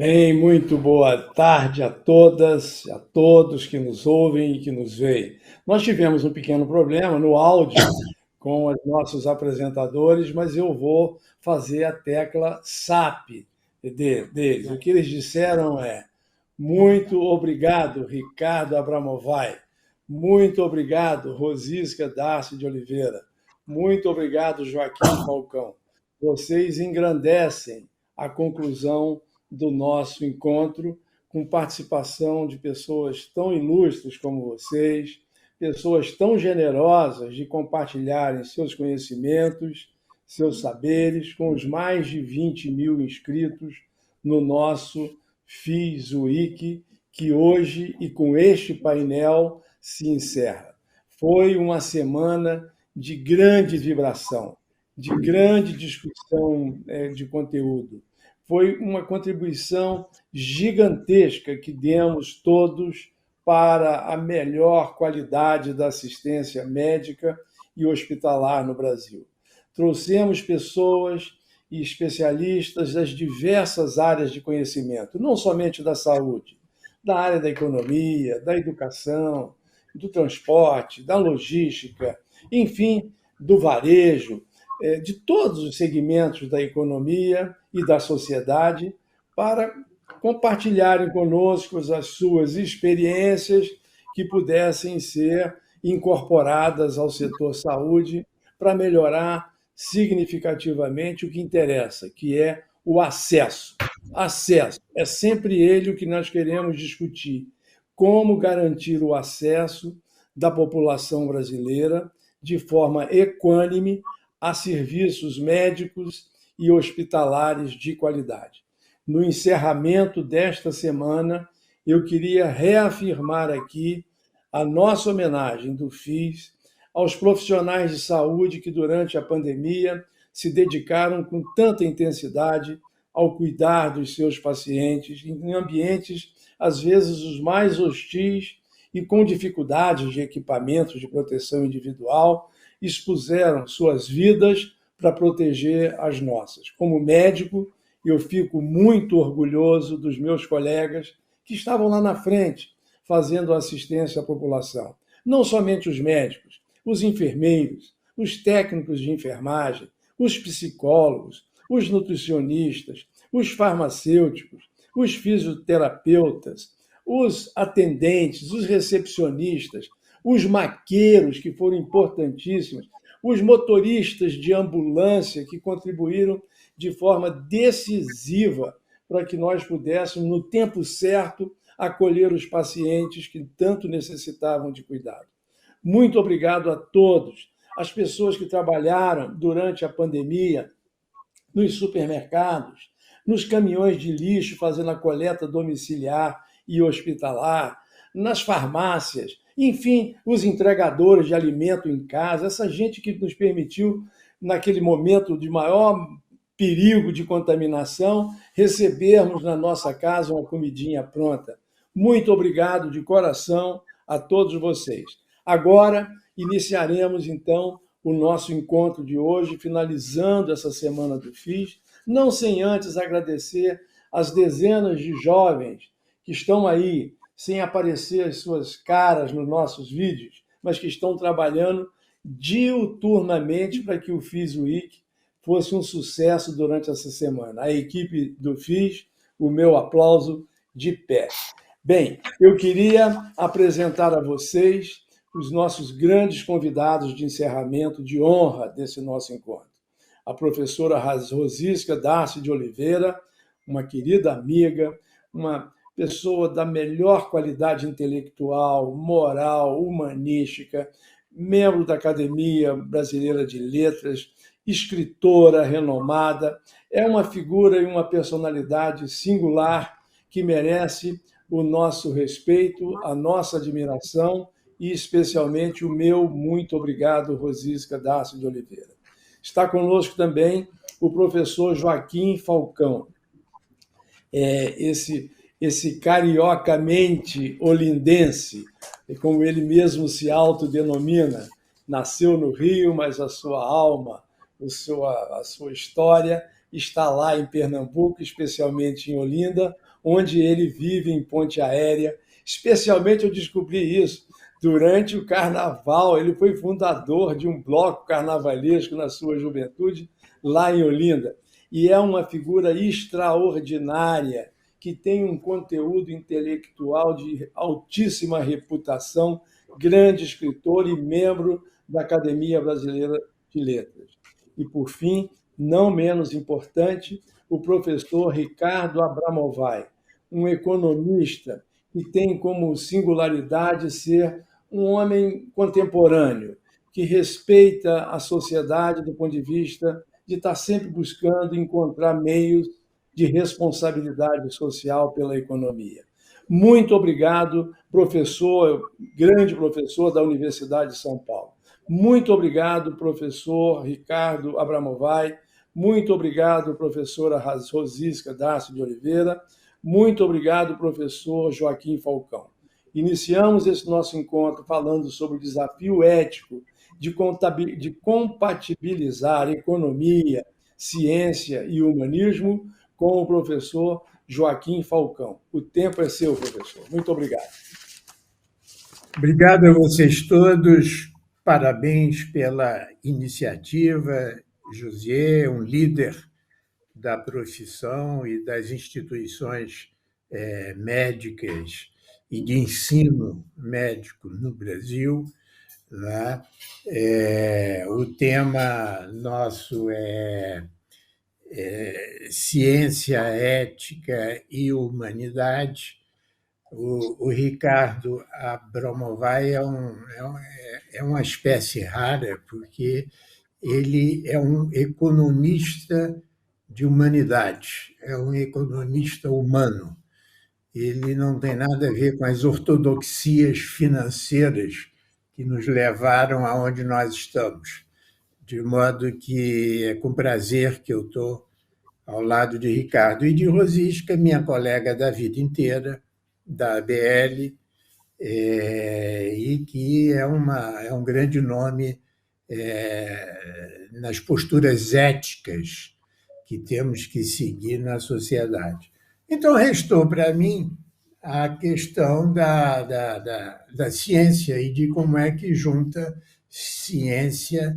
Bem, muito boa tarde a todas, a todos que nos ouvem e que nos veem. Nós tivemos um pequeno problema no áudio com os nossos apresentadores, mas eu vou fazer a tecla SAP deles. O que eles disseram é: muito obrigado, Ricardo Abramovay. Muito obrigado, Rosisca Darcy de Oliveira. Muito obrigado, Joaquim Falcão. Vocês engrandecem a conclusão do nosso encontro, com participação de pessoas tão ilustres como vocês, pessoas tão generosas de compartilharem seus conhecimentos, seus saberes, com os mais de 20 mil inscritos no nosso FISWiki, que hoje e com este painel se encerra. Foi uma semana de grande vibração, de grande discussão de conteúdo. Foi uma contribuição gigantesca que demos todos para a melhor qualidade da assistência médica e hospitalar no Brasil. Trouxemos pessoas e especialistas das diversas áreas de conhecimento, não somente da saúde, da área da economia, da educação, do transporte, da logística, enfim, do varejo, de todos os segmentos da economia e da sociedade, para compartilharem conosco as suas experiências que pudessem ser incorporadas ao setor saúde para melhorar significativamente o que interessa, que é o acesso. Acesso é sempre ele o que nós queremos discutir. Como garantir o acesso da população brasileira de forma equânime a serviços médicos e hospitalares de qualidade. No encerramento desta semana, eu queria reafirmar aqui a nossa homenagem do FIS aos profissionais de saúde que, durante a pandemia, se dedicaram com tanta intensidade ao cuidar dos seus pacientes em ambientes, às vezes, os mais hostis e com dificuldades de equipamentos de proteção individual, expuseram suas vidas para proteger as nossas. Como médico, eu fico muito orgulhoso dos meus colegas que estavam lá na frente, fazendo assistência à população. Não somente os médicos, os enfermeiros, os técnicos de enfermagem, os psicólogos, os nutricionistas, os farmacêuticos, os fisioterapeutas, os atendentes, os recepcionistas, os maqueiros, que foram importantíssimos, os motoristas de ambulância, que contribuíram de forma decisiva para que nós pudéssemos, no tempo certo, acolher os pacientes que tanto necessitavam de cuidado. Muito obrigado a todos, as pessoas que trabalharam durante a pandemia nos supermercados, nos caminhões de lixo fazendo a coleta domiciliar e hospitalar, nas farmácias, enfim, os entregadores de alimento em casa, essa gente que nos permitiu, naquele momento de maior perigo de contaminação, recebermos na nossa casa uma comidinha pronta. Muito obrigado de coração a todos vocês. Agora, iniciaremos, então, o nosso encontro de hoje, finalizando essa semana do FIS, não sem antes agradecer as dezenas de jovens que estão aí, sem aparecer as suas caras nos nossos vídeos, mas que estão trabalhando diuturnamente para que o FIS Week fosse um sucesso durante essa semana. A equipe do FIS, o meu aplauso de pé. Bem, eu queria apresentar a vocês os nossos grandes convidados de encerramento de honra desse nosso encontro. A professora Rosisca Darcy de Oliveira, uma querida amiga, uma pessoa da melhor qualidade intelectual, moral, humanística, membro da Academia Brasileira de Letras, escritora renomada, é uma figura e uma personalidade singular que merece o nosso respeito, a nossa admiração e, especialmente, o meu muito obrigado, Rosisca Darcy de Oliveira. Está conosco também o professor Joaquim Falcão, esse cariocamente olindense, como ele mesmo se autodenomina, nasceu no Rio, mas a sua alma, a sua história está lá em Pernambuco, especialmente em Olinda, onde ele vive em Ponte Aérea. Especialmente eu descobri isso durante o Carnaval. Ele foi fundador de um bloco carnavalesco na sua juventude, lá em Olinda. E é uma figura extraordinária, que tem um conteúdo intelectual de altíssima reputação, grande escritor e membro da Academia Brasileira de Letras. E, por fim, não menos importante, o professor Ricardo Abramovay, um economista que tem como singularidade ser um homem contemporâneo, que respeita a sociedade do ponto de vista de estar sempre buscando encontrar meios de responsabilidade social pela economia. Muito obrigado, professor, grande professor da Universidade de São Paulo. Muito obrigado, professor Ricardo Abramovay. Muito obrigado, professora Rosisca Darcy de Oliveira. Muito obrigado, professor Joaquim Falcão. Iniciamos esse nosso encontro falando sobre o desafio ético de compatibilizar economia, ciência e humanismo com o professor Joaquim Falcão. O tempo é seu, professor. Muito obrigado. Obrigado a vocês todos. Parabéns pela iniciativa. Josier, um líder da profissão e das instituições médicas e de ensino médico no Brasil. Né? O tema nosso é ciência, ética e humanidade. O Ricardo Abramovay é uma espécie rara, porque ele é um economista de humanidade, é um economista humano. Ele não tem nada a ver com as ortodoxias financeiras que nos levaram aonde nós estamos. De modo que é com prazer que eu estou ao lado de Ricardo e de Rosisca, minha colega da vida inteira, da ABL, e que é um grande nome nas posturas éticas que temos que seguir na sociedade. Então, restou para mim a questão da ciência e de como é que junta ciência,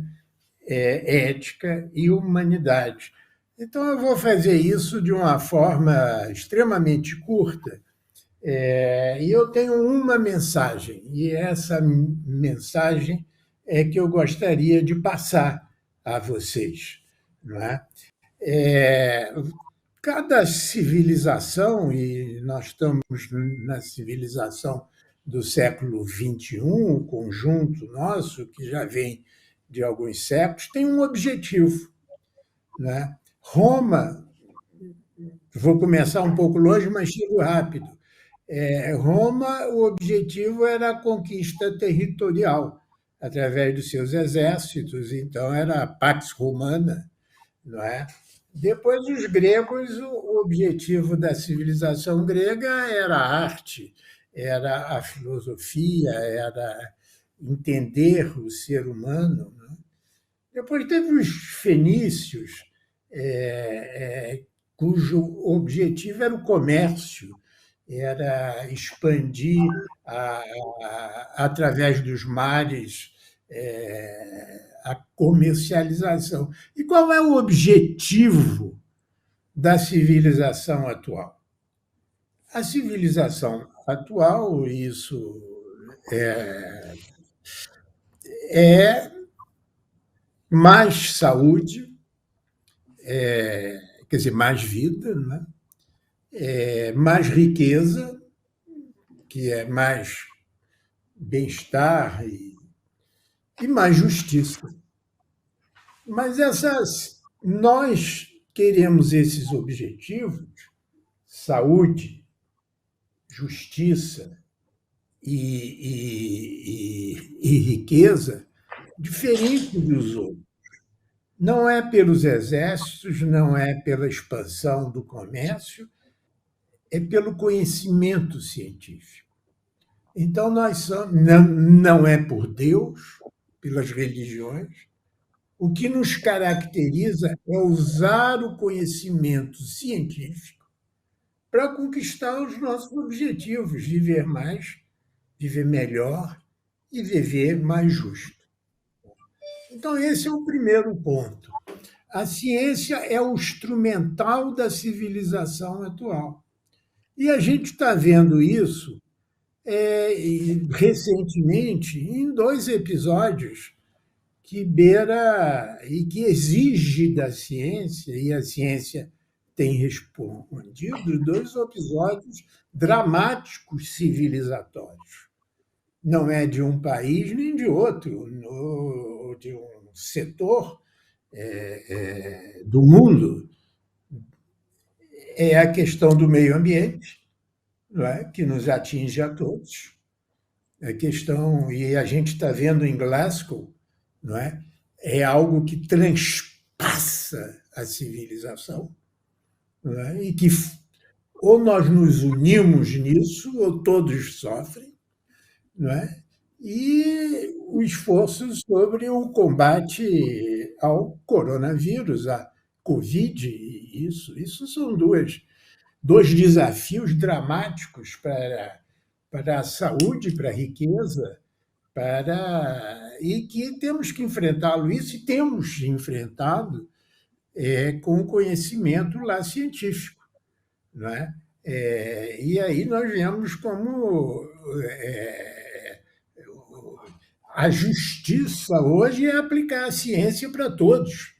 ética e humanidade. Então, eu vou fazer isso de uma forma extremamente curta, e eu tenho uma mensagem, e essa mensagem é que eu gostaria de passar a vocês. Não é? Cada civilização, e nós estamos na civilização do século XXI, o conjunto nosso, que já vem de alguns séculos, tem um objetivo. Né? Roma, vou começar um pouco longe, mas chego rápido. Roma, o objetivo era a conquista territorial, através dos seus exércitos, então era a Pax Romana, não é? Depois, os gregos, o objetivo da civilização grega era a arte, era a filosofia, era entender o ser humano. Né? Depois teve os fenícios, cujo objetivo era o comércio, era expandir através dos mares a comercialização. E qual é o objetivo da civilização atual? A civilização atual, isso é mais saúde, quer dizer, mais vida, né? Mais riqueza, que é mais bem-estar e mais justiça. Mas nós queremos esses objetivos, saúde, justiça e riqueza, diferente dos outros. Não é pelos exércitos, não é pela expansão do comércio, é pelo conhecimento científico. Então, não é por Deus, pelas religiões. O que nos caracteriza é usar o conhecimento científico para conquistar os nossos objetivos, viver mais, viver melhor e viver mais justo. Então, esse é o primeiro ponto. A ciência é o instrumental da civilização atual. E a gente está vendo isso recentemente em dois episódios que beira e que exige da ciência, e a ciência tem respondido, dois episódios dramáticos civilizatórios. Não é de um país nem de outro, de um setor do mundo. É a questão do meio ambiente, não é? Que nos atinge a todos. A questão, e a gente está vendo em Glasgow, não é? É algo que transpassa a civilização, não é? E que ou nós nos unimos nisso, ou todos sofrem, não é? E o esforço sobre o combate ao coronavírus, à Covid, isso são dois desafios dramáticos para a saúde, para a riqueza, e que temos que enfrentá-lo isso e temos enfrentado com conhecimento lá científico, não é? E aí nós vemos como a justiça hoje é aplicar a ciência para todos,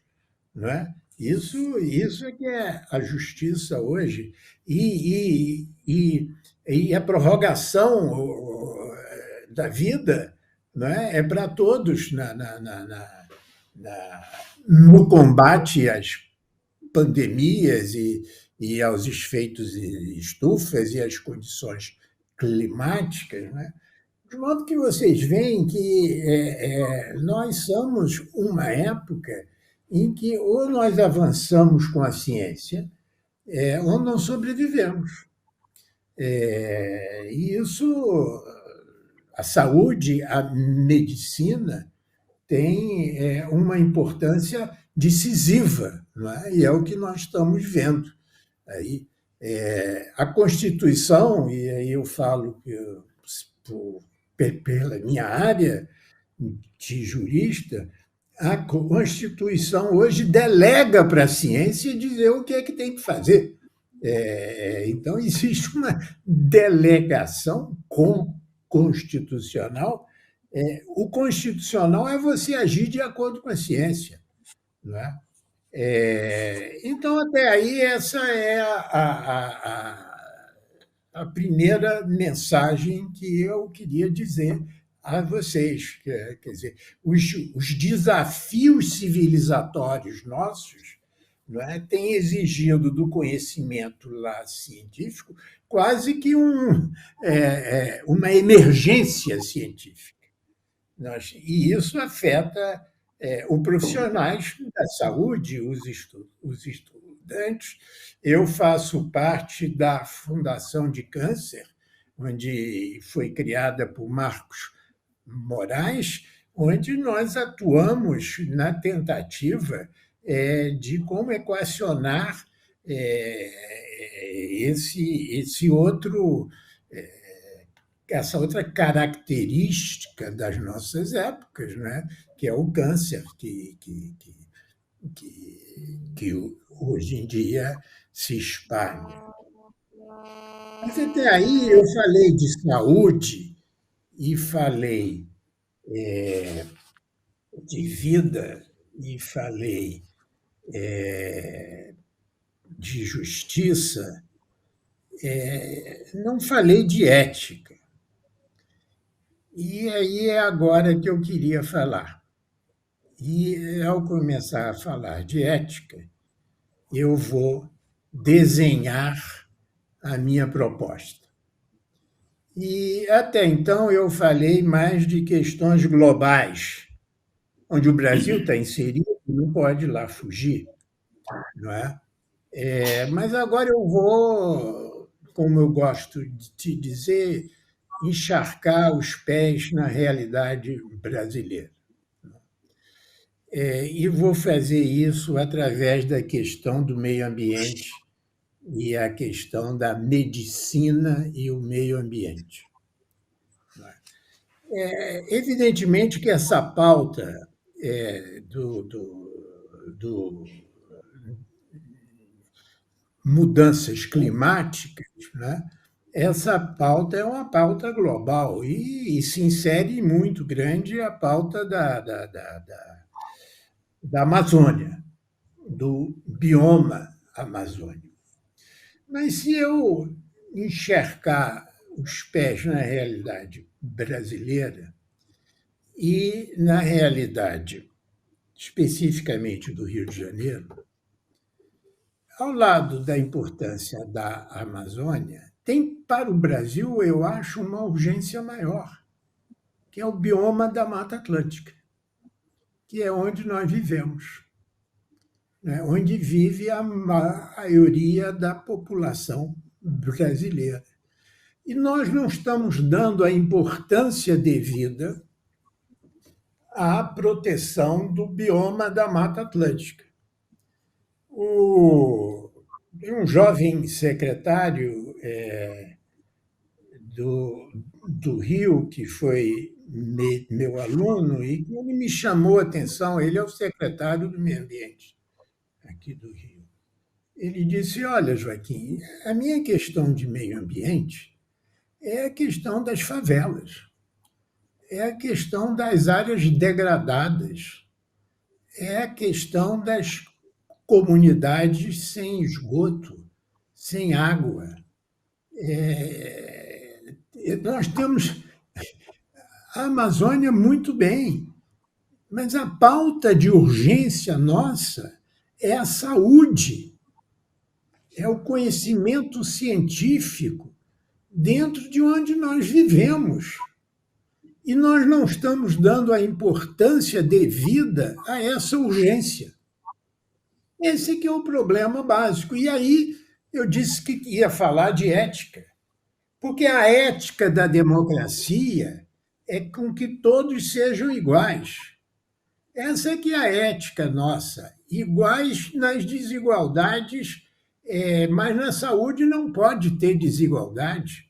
não é? Isso é que é a justiça hoje. E a prorrogação da vida, não é para todos no combate às pandemias e aos efeitos estufas e às condições climáticas, não é? De modo que vocês veem que nós somos uma época em que ou nós avançamos com a ciência ou não sobrevivemos. E isso, a saúde, a medicina, tem uma importância decisiva, não é? E é o que nós estamos vendo. Aí, a Constituição, e aí eu falo pela minha área de jurista, a Constituição hoje delega para a ciência dizer o que é que tem que fazer. Então, existe uma delegação constitucional. O constitucional é você agir de acordo com a ciência, não é? Então, até aí, essa é a primeira mensagem que eu queria dizer a vocês. Quer dizer, os desafios civilizatórios nossos, não é, têm exigido do conhecimento lá científico quase que uma emergência científica. E isso afeta os profissionais da saúde, os estudantes. Eu faço parte da Fundação de Câncer, onde foi criada por Marcos Moraes, onde nós atuamos na tentativa de como equacionar esse outro essa outra característica das nossas épocas, né? Que é o câncer, que hoje em dia se espalha. Mas até aí eu falei de saúde e falei de vida e falei de justiça, não falei de ética. E aí é agora que eu queria falar. E ao começar a falar de ética, eu vou desenhar a minha proposta. E até então eu falei mais de questões globais, onde o Brasil está inserido, não pode lá fugir, não é? Mas agora eu vou, como eu gosto de te dizer, encharcar os pés na realidade brasileira. E vou fazer isso através da questão do meio ambiente e a questão da medicina e o meio ambiente. Evidentemente que essa pauta do mudanças climáticas, né? Essa pauta é uma pauta global e se insere muito grande a pauta da Amazônia, do bioma amazônico. Mas se eu enxergar os pés na realidade brasileira e na realidade especificamente do Rio de Janeiro, ao lado da importância da Amazônia, tem para o Brasil, eu acho, uma urgência maior, que é o bioma da Mata Atlântica, que é onde nós vivemos, né? Onde vive a maioria da população brasileira. E nós não estamos dando a importância devida à proteção do bioma da Mata Atlântica. Um jovem secretário do Rio, que foi meu aluno, e ele me chamou a atenção, ele é o secretário do Meio Ambiente aqui do Rio. Ele disse, olha, Joaquim, a minha questão de meio ambiente é a questão das favelas, é a questão das áreas degradadas, é a questão das comunidades sem esgoto, sem água. Nós temos a Amazônia muito bem, mas a pauta de urgência nossa é a saúde, é o conhecimento científico dentro de onde nós vivemos. E nós não estamos dando a importância devida a essa urgência. Esse que é o problema básico. E aí eu disse que ia falar de ética, porque a ética da democracia é com que todos sejam iguais. Essa que é a ética nossa, iguais nas desigualdades, mas na saúde não pode ter desigualdade,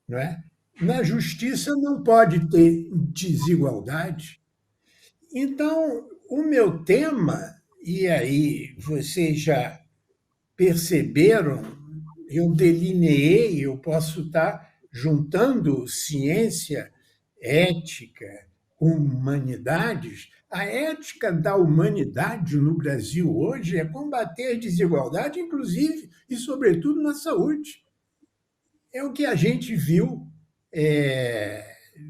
não é? Na justiça não pode ter desigualdade. Então, o meu tema, e aí vocês já perceberam, eu delineei, eu posso estar juntando ciência, ética, humanidades. A ética da humanidade no Brasil hoje é combater a desigualdade, inclusive e sobretudo na saúde. É o que a gente viu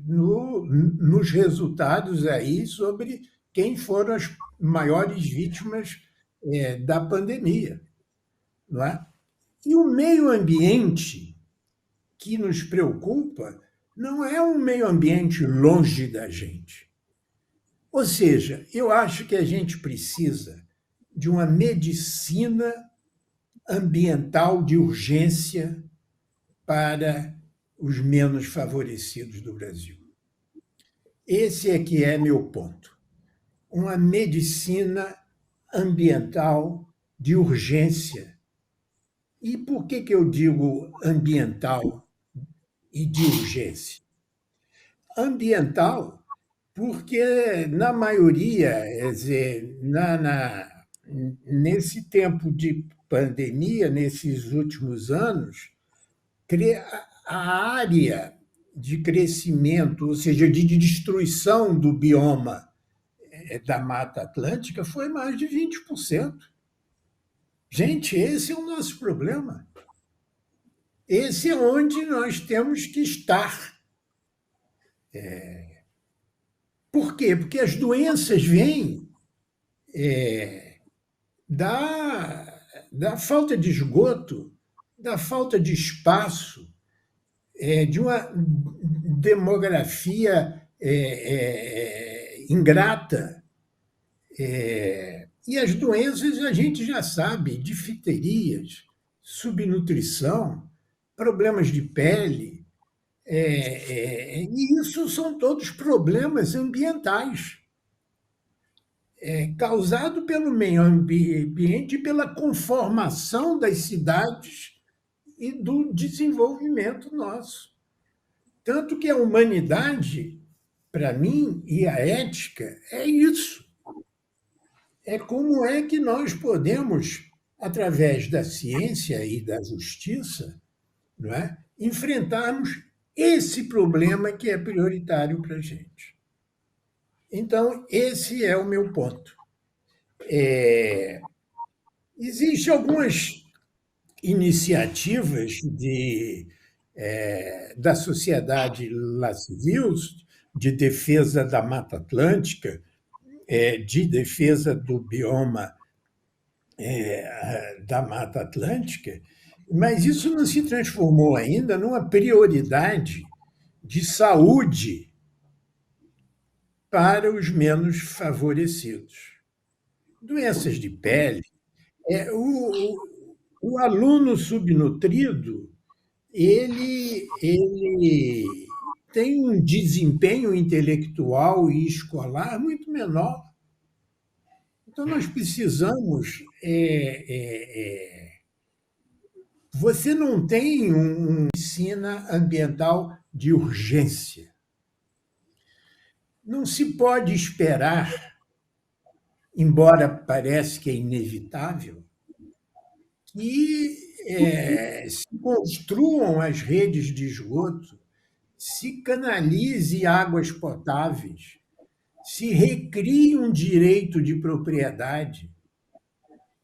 nos resultados aí sobre quem foram as maiores vítimas da pandemia, não é? E o meio ambiente que nos preocupa não é um meio ambiente longe da gente. Ou seja, eu acho que a gente precisa de uma medicina ambiental de urgência para os menos favorecidos do Brasil. Esse é que é meu ponto. Uma medicina ambiental de urgência. E por que eu digo ambiental e de urgência? Ambiental, porque, na maioria, quer dizer, nesse tempo de pandemia, nesses últimos anos, a área de crescimento, ou seja, de destruição do bioma da Mata Atlântica foi mais de 20%. Gente, esse é o nosso problema. Esse é onde nós temos que estar. Por quê? Porque as doenças vêm da falta de esgoto, da falta de espaço, de uma demografia ingrata. E as doenças a gente já sabe, difterias, subnutrição, problemas de pele, e isso são todos problemas ambientais. causado pelo meio ambiente e pela conformação das cidades e do desenvolvimento nosso. Tanto que a humanidade, para mim, e a ética é isso. É como é que nós podemos, através da ciência e da justiça, não é, enfrentarmos esse problema que é prioritário para a gente. Então, esse é o meu ponto. Existem algumas iniciativas da sociedade La Civil, de defesa da Mata Atlântica, de defesa do bioma da Mata Atlântica, mas isso não se transformou ainda numa prioridade de saúde para os menos favorecidos. Doenças de pele. O aluno subnutrido ele tem um desempenho intelectual e escolar muito menor. Então, nós precisamos. Você não tem uma medicina ambiental de urgência. Não se pode esperar, embora pareça que é inevitável, que se construam as redes de esgoto, se canalize águas potáveis, se recrie um direito de propriedade.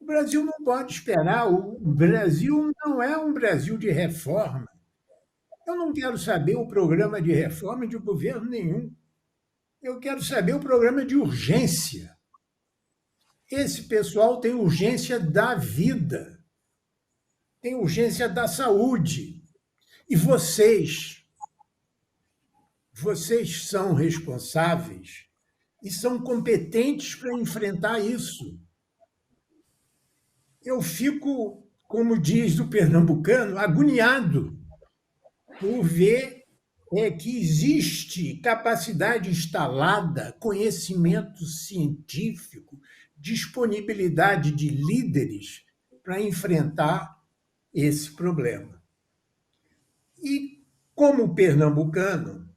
O Brasil não pode esperar. O Brasil não é um Brasil de reforma. Eu não quero saber o programa de reforma de governo nenhum. Eu quero saber o programa de urgência. Esse pessoal tem urgência da vida, tem urgência da saúde. E vocês são responsáveis e são competentes para enfrentar isso. Eu fico, como diz o pernambucano, agoniado por ver que existe capacidade instalada, conhecimento científico, disponibilidade de líderes para enfrentar esse problema. E, como pernambucano,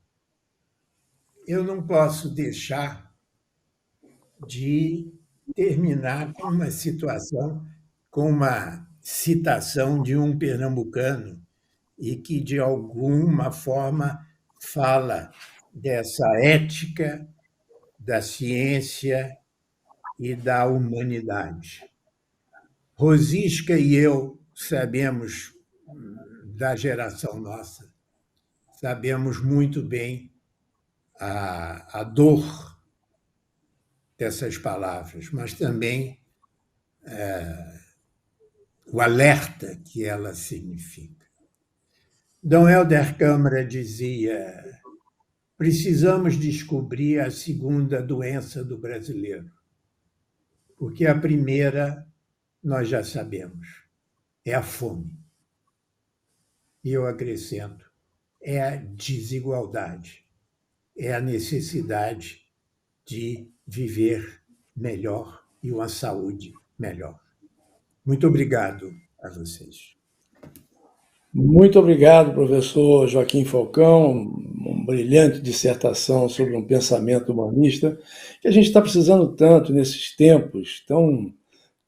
eu não posso deixar de terminar com uma situação, com uma citação de um pernambucano e que, de alguma forma, fala dessa ética da ciência e da humanidade. Rosisca e eu sabemos, da geração nossa, sabemos muito bem a dor dessas palavras, mas também o alerta que ela significa. Dom Helder Câmara dizia: precisamos descobrir a segunda doença do brasileiro, porque a primeira nós já sabemos, é a fome. E eu acrescento, é a desigualdade, é a necessidade de viver melhor e uma saúde melhor. Muito obrigado a vocês. Muito obrigado, professor Joaquim Falcão, uma brilhante dissertação sobre um pensamento humanista que a gente está precisando tanto nesses tempos tão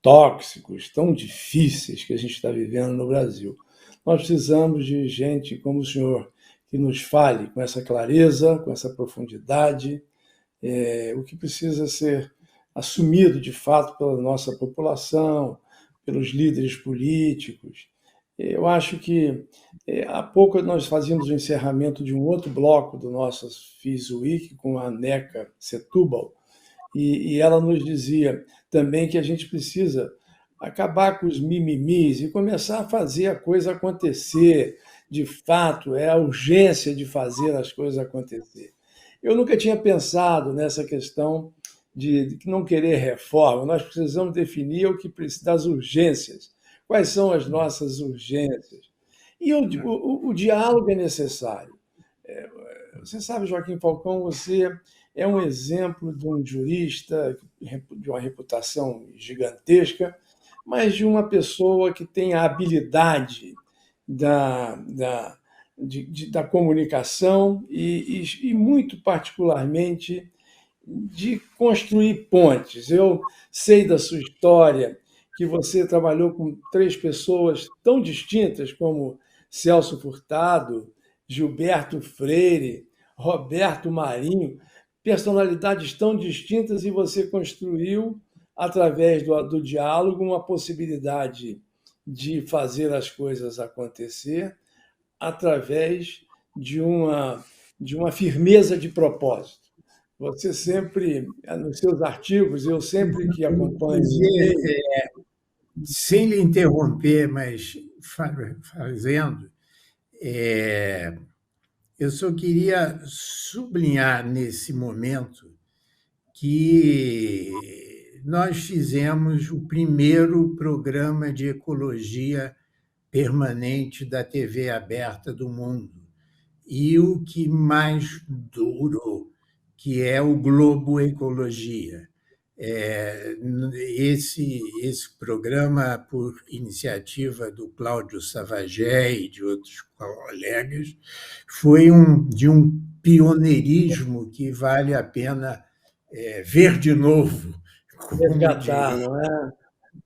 tóxicos, tão difíceis que a gente está vivendo no Brasil. Nós precisamos de gente como o senhor, que nos fale com essa clareza, com essa profundidade, o que precisa ser assumido de fato pela nossa população, pelos líderes políticos. Eu acho que há pouco nós fazíamos o encerramento de um outro bloco do nosso FIS Week com a Neca Setúbal, e ela nos dizia também que a gente precisa acabar com os mimimis e começar a fazer a coisa acontecer. De fato, é a urgência de fazer as coisas acontecer. Eu nunca tinha pensado nessa questão de não querer reforma. Nós precisamos definir o que precisa das urgências. Quais são as nossas urgências? E o diálogo é necessário. Você sabe, Joaquim Falcão, você é um exemplo de um jurista de uma reputação gigantesca, mas de uma pessoa que tem a habilidade da comunicação e, muito particularmente, de construir pontes. Eu sei da sua história, que você trabalhou com três pessoas tão distintas como Celso Furtado, Gilberto Freire, Roberto Marinho, personalidades tão distintas, e você construiu, através do diálogo, uma possibilidade de fazer as coisas acontecer através de uma firmeza de propósito. Você sempre, nos seus artigos, eu sempre que acompanho o meio. Sem lhe interromper, mas fazendo, eu só queria sublinhar nesse momento que nós fizemos o primeiro programa de ecologia permanente da TV aberta do mundo, e o que mais durou, que é o Globo Ecologia. Esse programa, por iniciativa do Cláudio Savagé e de outros colegas, foi de um pioneirismo que vale a pena ver de novo, como Resgatar, diria. não é?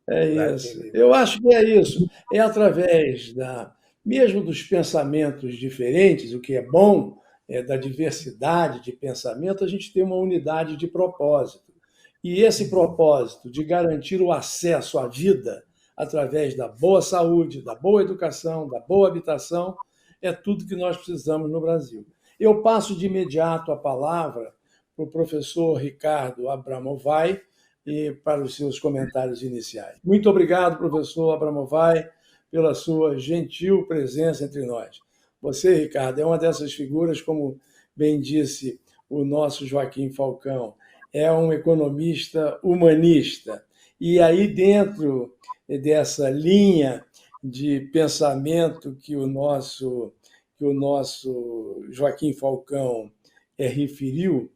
É isso. Eu acho que é isso. É através mesmo dos pensamentos diferentes, o que é bom, da diversidade de pensamento, a gente tem uma unidade de propósito. E esse propósito de garantir o acesso à vida através da boa saúde, da boa educação, da boa habitação, é tudo que nós precisamos no Brasil. Eu passo de imediato a palavra para o professor Ricardo Abramovay, e para os seus comentários iniciais. Muito obrigado, professor Abramovay, pela sua gentil presença entre nós. Você, Ricardo, é uma dessas figuras, como bem disse o nosso Joaquim Falcão, é um economista humanista. E aí, dentro dessa linha de pensamento que o nosso Joaquim Falcão referiu,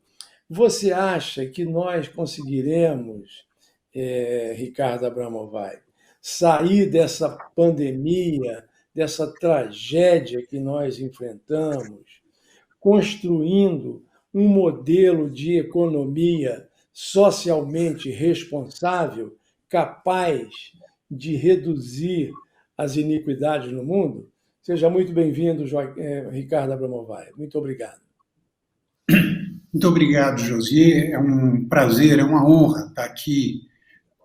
você acha que nós conseguiremos, Ricardo Abramovay, sair dessa pandemia, dessa tragédia que nós enfrentamos, construindo um modelo de economia socialmente responsável, capaz de reduzir as iniquidades no mundo? Seja muito bem-vindo, Ricardo Abramovay. Muito obrigado. Muito obrigado, Josier. É um prazer, é uma honra estar aqui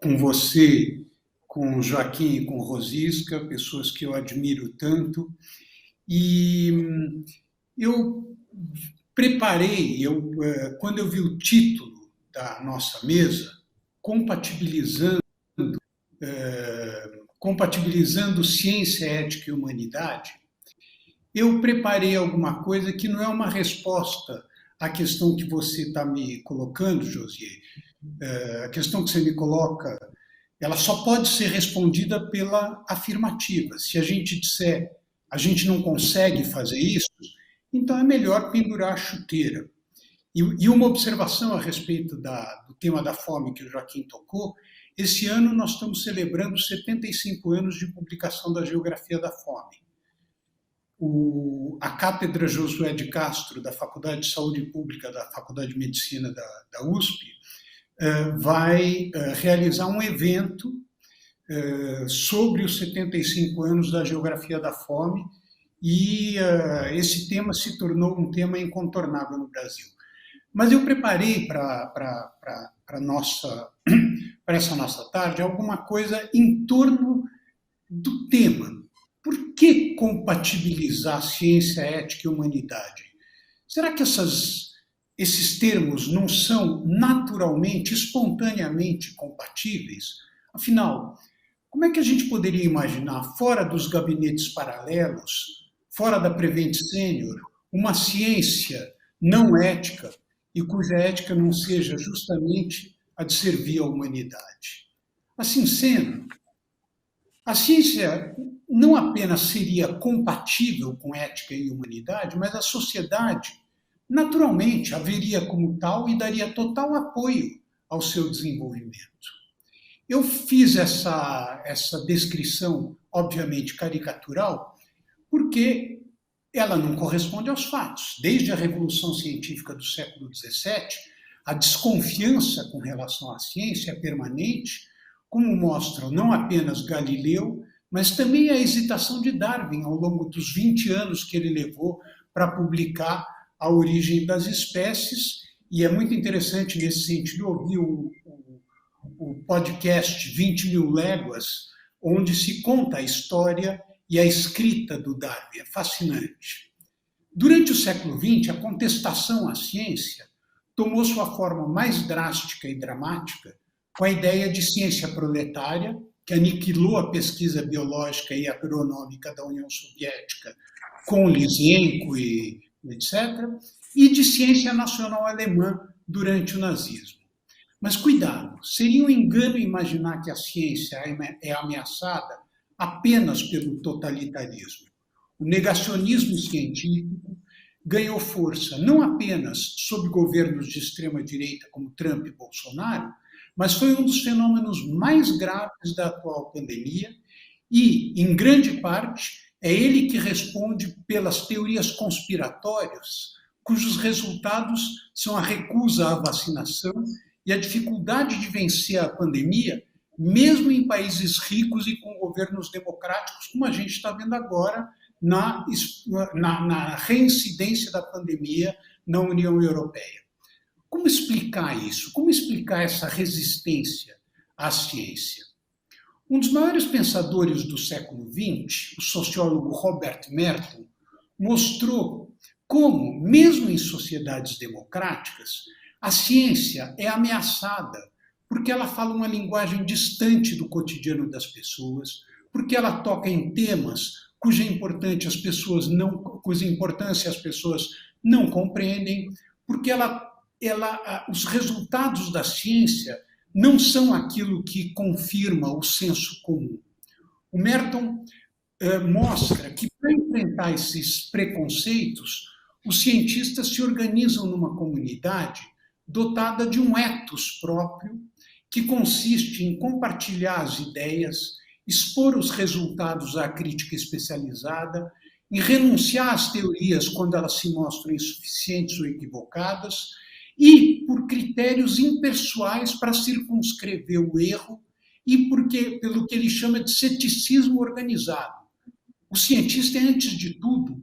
com você, com o Joaquim e com o Rosisca, pessoas que eu admiro tanto. E eu preparei, quando eu vi o título da nossa mesa, compatibilizando ciência, ética e humanidade, eu preparei alguma coisa que não é uma resposta à questão que você está me colocando, Josier. A questão que você me coloca, ela só pode ser respondida pela afirmativa. Se a gente disser a gente não consegue fazer isso, então é melhor pendurar a chuteira. E uma observação a respeito do tema da fome que o Joaquim tocou: esse ano nós estamos celebrando 75 anos de publicação da Geografia da Fome. A Cátedra Josué de Castro, da Faculdade de Saúde Pública da Faculdade de Medicina da USP, vai realizar um evento sobre os 75 anos da Geografia da Fome, e esse tema se tornou um tema incontornável no Brasil. Mas eu preparei para essa nossa tarde alguma coisa em torno do tema. Por que compatibilizar ciência, ética e humanidade? Será que esses termos não são naturalmente, espontaneamente compatíveis? Afinal, como é que a gente poderia imaginar, fora dos gabinetes paralelos, fora da Prevent Senior, uma ciência não ética e cuja ética não seja justamente a de servir à humanidade? Assim sendo, a ciência não apenas seria compatível com ética e humanidade, mas a sociedade naturalmente haveria como tal e daria total apoio ao seu desenvolvimento. Eu fiz essa descrição, obviamente caricatural, porque ela não corresponde aos fatos. Desde a Revolução Científica do século XVII, a desconfiança com relação à ciência é permanente, como mostram não apenas Galileu, mas também a hesitação de Darwin ao longo dos 20 anos que ele levou para publicar A Origem das Espécies. E é muito interessante, nesse sentido, ouvir o podcast 20 Mil Léguas, onde se conta a história e a escrita do Darwin. É fascinante. Durante o século XX, a contestação à ciência tomou sua forma mais drástica e dramática com a ideia de ciência proletária, que aniquilou a pesquisa biológica e agronômica da União Soviética com Lysenko e etc., e de ciência nacional alemã durante o nazismo. Mas cuidado, seria um engano imaginar que a ciência é ameaçada apenas pelo totalitarismo. O negacionismo científico ganhou força não apenas sob governos de extrema-direita como Trump e Bolsonaro, mas foi um dos fenômenos mais graves da atual pandemia e, em grande parte, é ele que responde pelas teorias conspiratórias, cujos resultados são a recusa à vacinação e a dificuldade de vencer a pandemia, mesmo em países ricos e com governos democráticos, como a gente está vendo agora na reincidência da pandemia na União Europeia. Como explicar isso? Como explicar essa resistência à ciência? Um dos maiores pensadores do século XX, o sociólogo Robert Merton, mostrou como, mesmo em sociedades democráticas, a ciência é ameaçada porque ela fala uma linguagem distante do cotidiano das pessoas, porque ela toca em temas cuja importância as pessoas não compreendem, porque os resultados da ciência não são aquilo que confirma o senso comum. O Merton mostra que, para enfrentar esses preconceitos, os cientistas se organizam numa comunidade dotada de um ethos próprio, que consiste em compartilhar as ideias, expor os resultados à crítica especializada, em renunciar às teorias quando elas se mostram insuficientes ou equivocadas, e por critérios impessoais para circunscrever o erro e pelo que ele chama de ceticismo organizado. O cientista é, antes de tudo,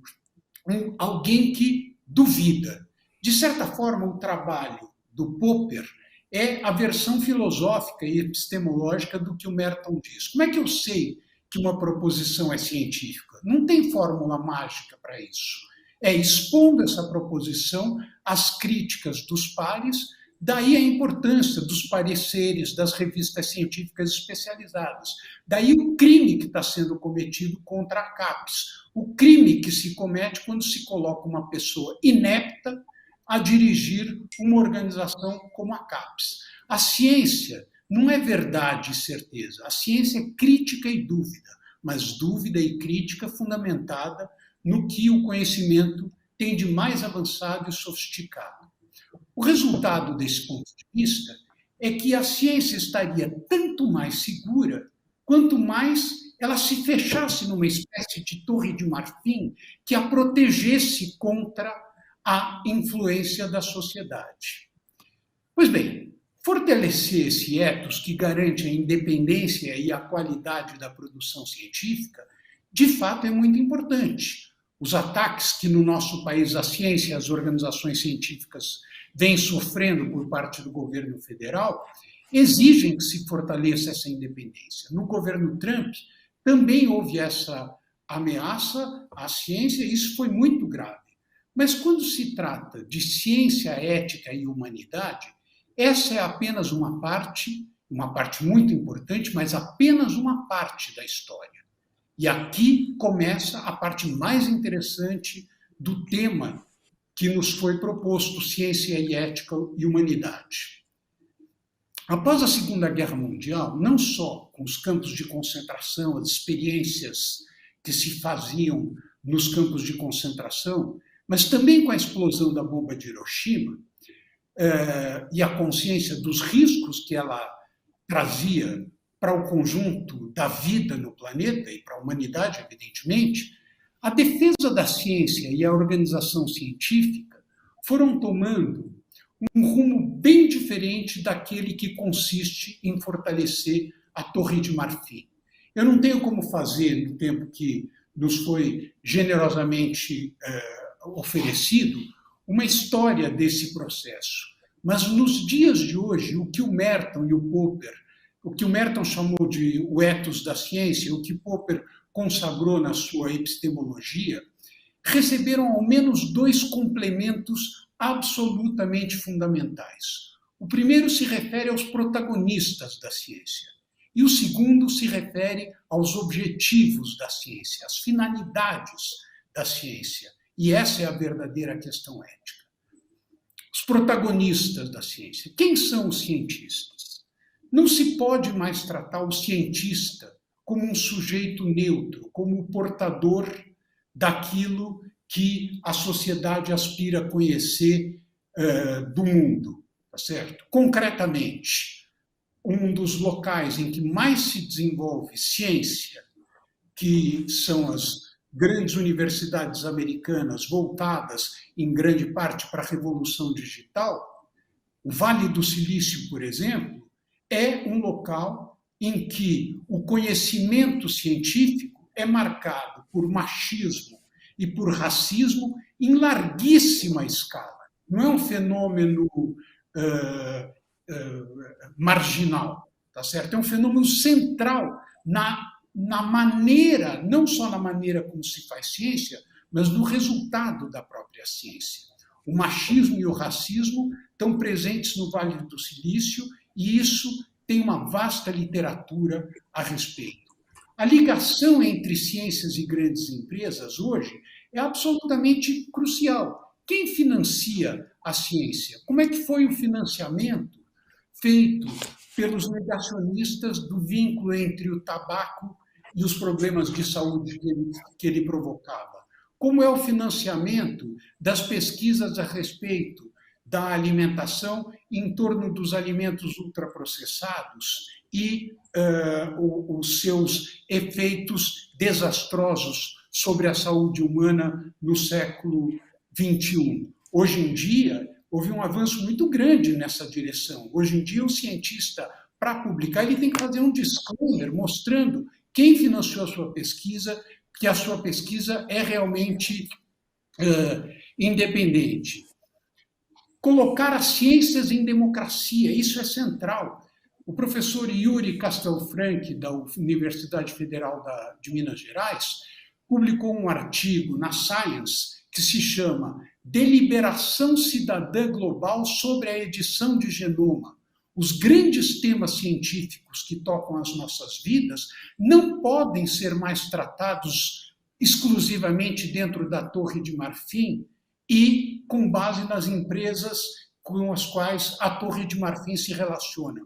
alguém que duvida. De certa forma, o trabalho do Popper é a versão filosófica e epistemológica do que o Merton diz. Como é que eu sei que uma proposição é científica? Não tem fórmula mágica para isso. É expondo essa proposição às críticas dos pares, daí a importância dos pareceres das revistas científicas especializadas. Daí o crime que está sendo cometido contra a CAPES, o crime que se comete quando se coloca uma pessoa inepta a dirigir uma organização como a CAPES. A ciência não é verdade e certeza, a ciência é crítica e dúvida, mas dúvida e crítica fundamentada no que o conhecimento tem de mais avançado e sofisticado. O resultado desse ponto de vista é que a ciência estaria tanto mais segura quanto mais ela se fechasse numa espécie de torre de marfim que a protegesse contra a influência da sociedade. Pois bem, fortalecer esse ethos que garante a independência e a qualidade da produção científica, de fato, é muito importante. Os ataques que no nosso país a ciência e as organizações científicas vêm sofrendo por parte do governo federal exigem que se fortaleça essa independência. No governo Trump também houve essa ameaça à ciência e isso foi muito grave. Mas quando se trata de ciência, ética e humanidade, essa é apenas uma parte muito importante, mas apenas uma parte da história. E aqui começa a parte mais interessante do tema que nos foi proposto, ciência e ética e humanidade. Após a Segunda Guerra Mundial, não só com os campos de concentração, as experiências que se faziam nos campos de concentração, mas também com a explosão da bomba de Hiroshima e a consciência dos riscos que ela trazia para o conjunto da vida no planeta e para a humanidade, evidentemente, a defesa da ciência e a organização científica foram tomando um rumo bem diferente daquele que consiste em fortalecer a Torre de Marfim. Eu não tenho como fazer, no tempo que nos foi generosamente oferecido, uma história desse processo. Mas nos dias de hoje, o que o Merton e o Popper, o que o Merton chamou de o ethos da ciência, o que Popper consagrou na sua epistemologia, receberam ao menos dois complementos absolutamente fundamentais. O primeiro se refere aos protagonistas da ciência, e o segundo se refere aos objetivos da ciência, às finalidades da ciência. E essa é a verdadeira questão ética. Os protagonistas da ciência. Quem são os cientistas? Não se pode mais tratar o cientista como um sujeito neutro, como o portador daquilo que a sociedade aspira a conhecer do mundo, tá certo? Concretamente, um dos locais em que mais se desenvolve ciência, que são as grandes universidades americanas voltadas em grande parte para a revolução digital, o Vale do Silício, por exemplo, é um local em que o conhecimento científico é marcado por machismo e por racismo em larguíssima escala. Não é um fenômeno marginal, tá certo? É um fenômeno central na maneira, não só na maneira como se faz ciência, mas no resultado da própria ciência. O machismo e o racismo estão presentes no Vale do Silício e isso tem uma vasta literatura a respeito. A ligação entre ciências e grandes empresas hoje é absolutamente crucial. Quem financia a ciência? Como é que foi o financiamento feito pelos negacionistas do vínculo entre o tabaco e os problemas de saúde que ele provocava? Como é o financiamento das pesquisas a respeito da alimentação em torno dos alimentos ultraprocessados e os seus efeitos desastrosos sobre a saúde humana no século XXI? Hoje em dia, houve um avanço muito grande nessa direção. Hoje em dia, o cientista, para publicar, ele tem que fazer um disclaimer mostrando quem financiou a sua pesquisa, que a sua pesquisa é realmente independente. Colocar as ciências em democracia, isso é central. O professor Yuri Castelfranchi, da Universidade Federal de Minas Gerais, publicou um artigo na Science que se chama Deliberação Cidadã Global sobre a Edição de Genoma. Os grandes temas científicos que tocam as nossas vidas não podem ser mais tratados exclusivamente dentro da Torre de Marfim e com base nas empresas com as quais a Torre de Marfim se relaciona.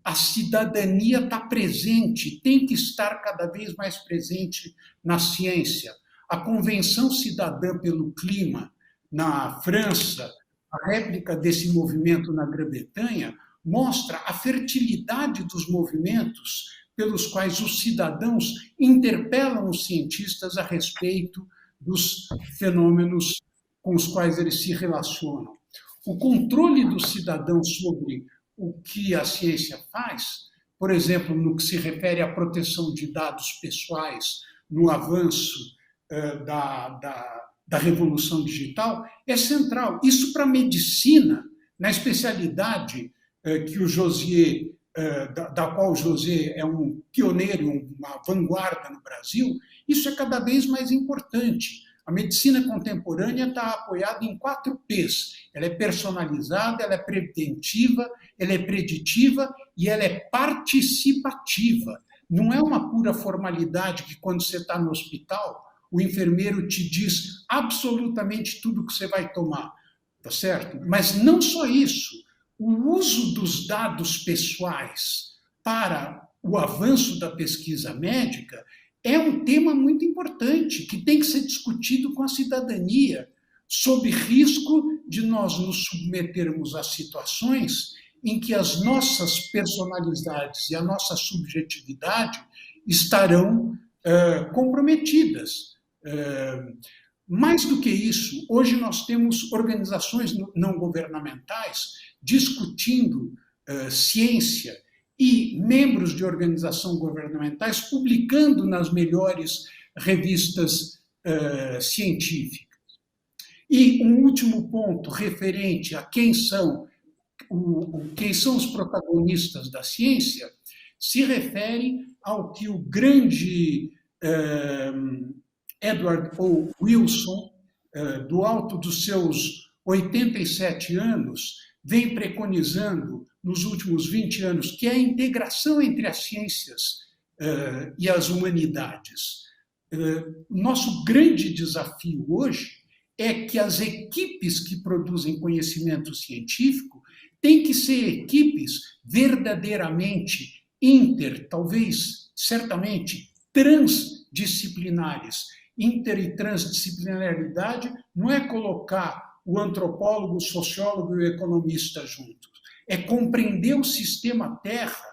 A cidadania está presente, tem que estar cada vez mais presente na ciência. A Convenção Cidadã pelo Clima, na França, a réplica desse movimento na Grã-Bretanha, mostra a fertilidade dos movimentos pelos quais os cidadãos interpelam os cientistas a respeito dos fenômenos com os quais eles se relacionam. O controle dos cidadãos sobre o que a ciência faz, por exemplo, no que se refere à proteção de dados pessoais, no avanço da revolução digital, é central. Isso para a medicina, na especialidade que o Josier, da qual o Josier é um pioneiro, uma vanguarda no Brasil, isso é cada vez mais importante. A medicina contemporânea está apoiada em 4 P's. Ela é personalizada, ela é preventiva, ela é preditiva e ela é participativa. Não é uma pura formalidade que, quando você está no hospital, o enfermeiro te diz absolutamente tudo que você vai tomar, tá certo? Mas não só isso. O uso dos dados pessoais para o avanço da pesquisa médica é um tema muito importante, que tem que ser discutido com a cidadania, sob risco de nós nos submetermos a situações em que as nossas personalidades e a nossa subjetividade estarão comprometidas. Mais do que isso, hoje nós temos organizações não governamentais discutindo ciência e membros de organizações governamentais publicando nas melhores revistas científicas. E um último ponto referente a quem são os protagonistas da ciência se refere ao que o grande Edward O. Wilson, do alto dos seus 87 anos, vem preconizando nos últimos 20 anos, que é a integração entre as ciências e as humanidades. Nosso grande desafio hoje é que as equipes que produzem conhecimento científico têm que ser equipes verdadeiramente talvez, certamente, transdisciplinares. Inter e transdisciplinaridade não é colocar o antropólogo, o sociólogo e o economista juntos. É compreender o sistema Terra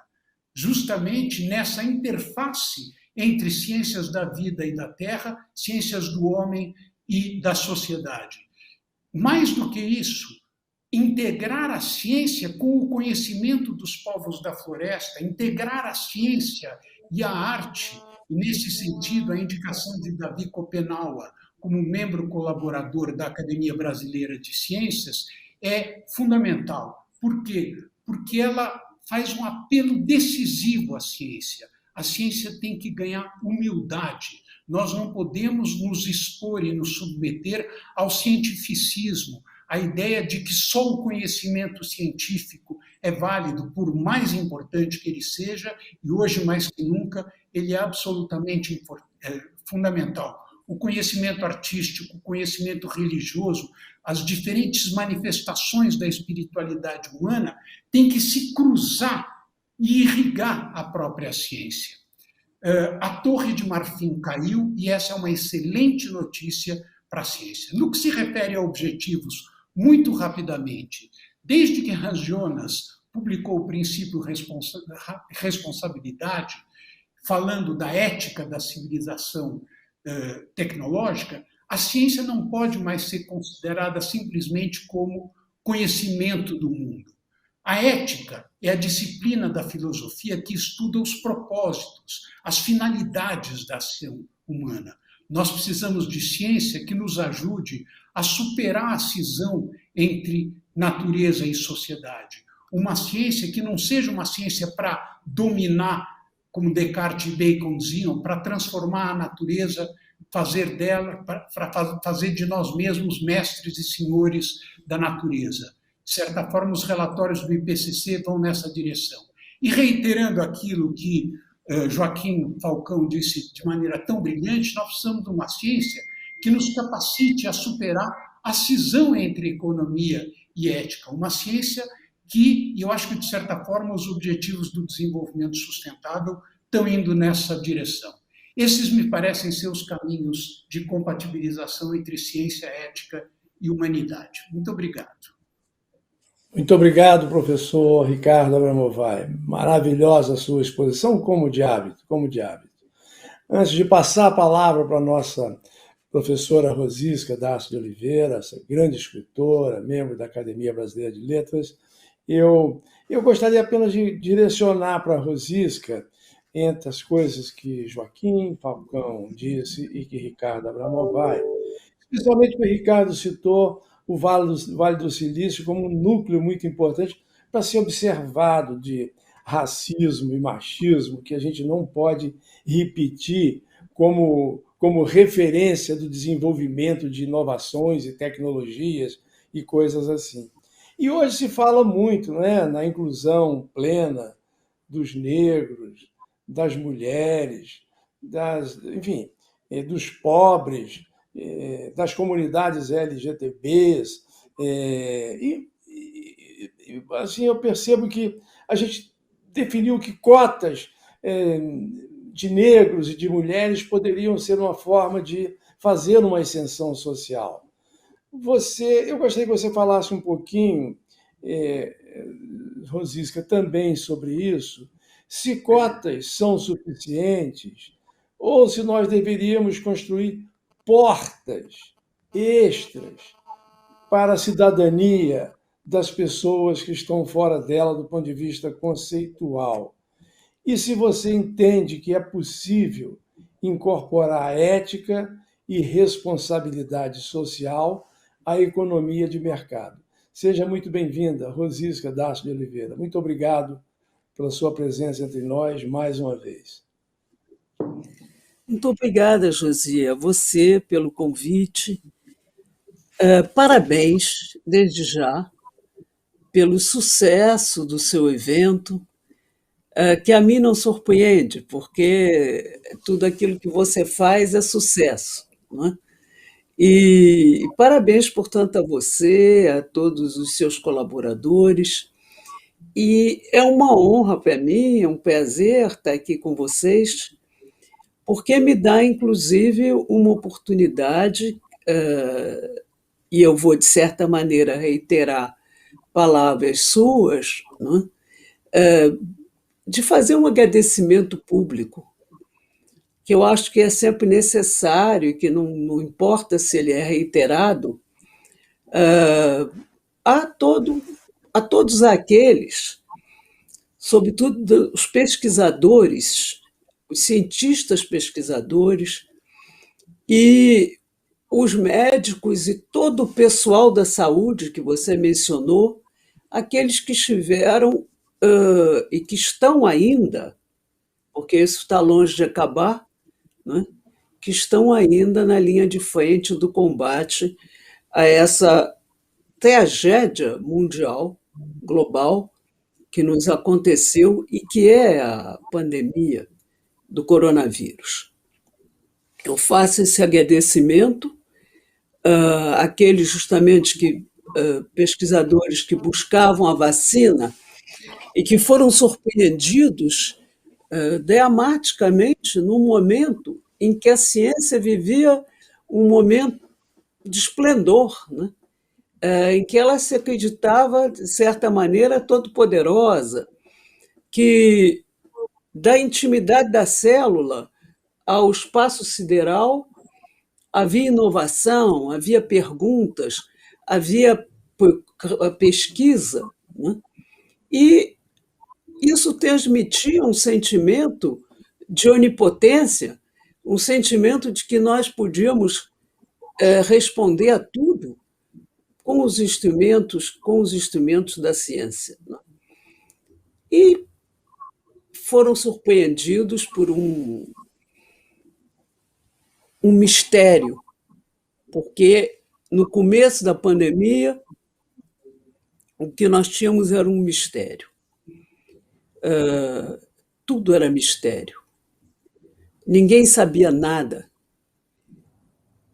justamente nessa interface entre ciências da vida e da Terra, ciências do homem e da sociedade. Mais do que isso, integrar a ciência com o conhecimento dos povos da floresta, integrar a ciência e a arte, e nesse sentido a indicação de Davi Copenaua como membro colaborador da Academia Brasileira de Ciências é fundamental. Por quê? Porque ela faz um apelo decisivo à ciência. A ciência tem que ganhar humildade. Nós não podemos nos expor e nos submeter ao cientificismo, a ideia de que só o conhecimento científico é válido, por mais importante que ele seja, e hoje mais que nunca ele é absolutamente fundamental. O conhecimento artístico, o conhecimento religioso, as diferentes manifestações da espiritualidade humana têm que se cruzar e irrigar a própria ciência. A Torre de Marfim caiu e essa é uma excelente notícia para a ciência. No que se refere a objetivos, muito rapidamente, desde que Hans Jonas publicou o princípio responsabilidade, falando da ética da civilização tecnológica, a ciência não pode mais ser considerada simplesmente como conhecimento do mundo. A ética é a disciplina da filosofia que estuda os propósitos, as finalidades da ação humana. Nós precisamos de ciência que nos ajude a superar a cisão entre natureza e sociedade. Uma ciência que não seja uma ciência para dominar, como Descartes e Bacon diziam, para transformar a natureza, para fazer de nós mesmos mestres e senhores da natureza. De certa forma, os relatórios do IPCC vão nessa direção. E reiterando aquilo que Joaquim Falcão disse de maneira tão brilhante, nós precisamos de uma ciência que nos capacite a superar a cisão entre economia e ética. Uma ciência que, eu acho que, de certa forma, os objetivos do desenvolvimento sustentável estão indo nessa direção. Esses me parecem ser os caminhos de compatibilização entre ciência, ética e humanidade. Muito obrigado. Muito obrigado, professor Ricardo Abramovay. Maravilhosa a sua exposição, como de hábito, como de hábito. Antes de passar a palavra para a nossa professora Rosisca Darcy de Oliveira, essa grande escritora, membro da Academia Brasileira de Letras, eu gostaria apenas de direcionar para a Rosisca, entre as coisas que Joaquim Falcão disse e que Ricardo Abramovay, especialmente porque Ricardo citou o Vale do Silício como um núcleo muito importante para ser observado de racismo e machismo, que a gente não pode repetir como referência do desenvolvimento de inovações e tecnologias e coisas assim. E hoje se fala muito, né, na inclusão plena dos negros, das mulheres, enfim, dos pobres, das comunidades LGTBs, e assim eu percebo que a gente definiu que cotas de negros e de mulheres poderiam ser uma forma de fazer uma ascensão social. eu gostaria que você falasse um pouquinho, é, Rosisca, também sobre isso, se cotas são suficientes ou se nós deveríamos construir portas extras para a cidadania das pessoas que estão fora dela do ponto de vista conceitual. E se você entende que é possível incorporar ética e responsabilidade social à economia de mercado. Seja muito bem-vinda, Rosisca Darcy de Oliveira. Muito obrigado pela sua presença entre nós mais uma vez. Muito obrigada, Josia, a você pelo convite. Parabéns, desde já, pelo sucesso do seu evento, que a mim não surpreende, porque tudo aquilo que você faz é sucesso, não é? E parabéns, portanto, a você, a todos os seus colaboradores. E é uma honra para mim, é um prazer estar aqui com vocês, porque me dá, inclusive, uma oportunidade, e eu vou, de certa maneira, reiterar palavras suas, não é? De fazer um agradecimento público, que eu acho que é sempre necessário, que não importa se ele é reiterado, a, todo, a todos aqueles, sobretudo os pesquisadores, os cientistas pesquisadores e os médicos e todo o pessoal da saúde que você mencionou, aqueles que estiveram e que estão ainda, porque isso está longe de acabar, né? Que estão ainda na linha de frente do combate a essa tragédia mundial, global, que nos aconteceu e que é a pandemia do coronavírus. Eu faço esse agradecimento àqueles justamente pesquisadores que buscavam a vacina e que foram surpreendidos dramaticamente no momento em que a ciência vivia um momento de esplendor, né? Em que ela se acreditava, de certa maneira, todo-poderosa, que da intimidade da célula ao espaço sideral havia inovação, havia perguntas, havia pesquisa, né? E isso transmitia um sentimento de onipotência, um sentimento de que nós podíamos responder a tudo com os instrumentos da ciência. E foram surpreendidos por um mistério, porque no começo da pandemia o que nós tínhamos era um mistério. Tudo era mistério. Ninguém sabia nada.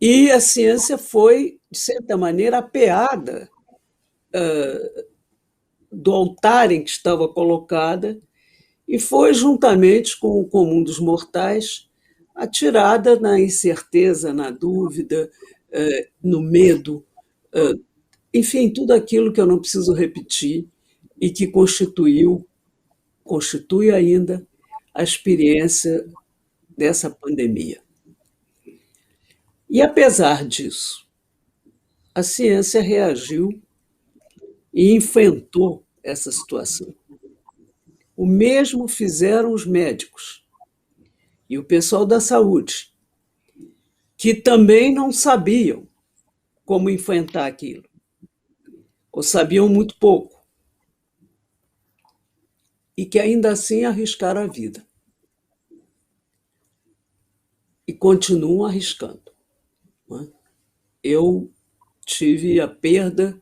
E a ciência foi, de certa maneira, apeada do altar em que estava colocada e foi, juntamente com o comum dos mortais, atirada na incerteza, na dúvida, no medo, enfim, tudo aquilo que eu não preciso repetir e que constitui ainda a experiência dessa pandemia. E, apesar disso, a ciência reagiu e enfrentou essa situação. O mesmo fizeram os médicos e o pessoal da saúde, que também não sabiam como enfrentar aquilo, ou sabiam muito pouco, e que ainda assim arriscaram a vida. E continuam arriscando. Eu tive a perda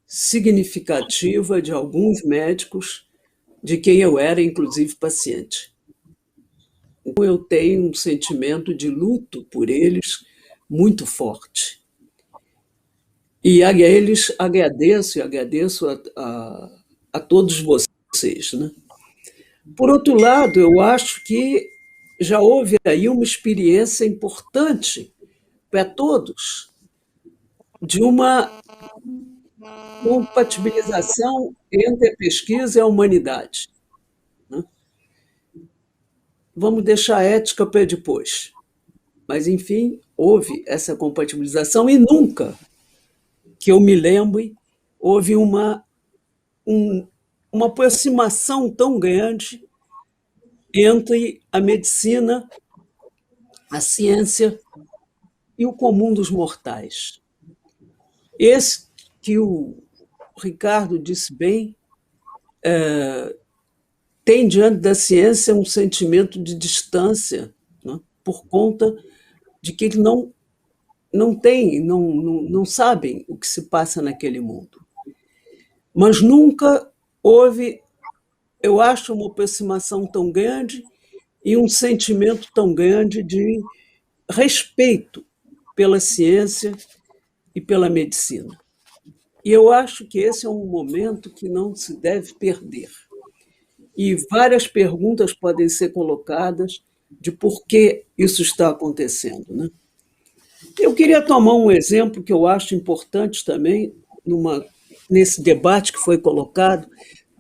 significativa de alguns médicos, de quem eu era, inclusive, paciente. Então, eu tenho um sentimento de luto por eles muito forte. E a eles agradeço a todos vocês, né? Por outro lado, eu acho que já houve aí uma experiência importante para todos de uma compatibilização entre a pesquisa e a humanidade, né? Vamos deixar a ética para depois. Mas, enfim, houve essa compatibilização e nunca, que eu me lembre, houve uma aproximação tão grande entre a medicina, a ciência e o comum dos mortais. Esse que o Ricardo disse bem, tem diante da ciência um sentimento de distância, né, por conta de que eles não sabem o que se passa naquele mundo. Mas nunca houve, eu acho, uma aproximação tão grande e um sentimento tão grande de respeito pela ciência e pela medicina. E eu acho que esse é um momento que não se deve perder. E várias perguntas podem ser colocadas de por que isso está acontecendo, né? Eu queria tomar um exemplo que eu acho importante também nesse debate que foi colocado,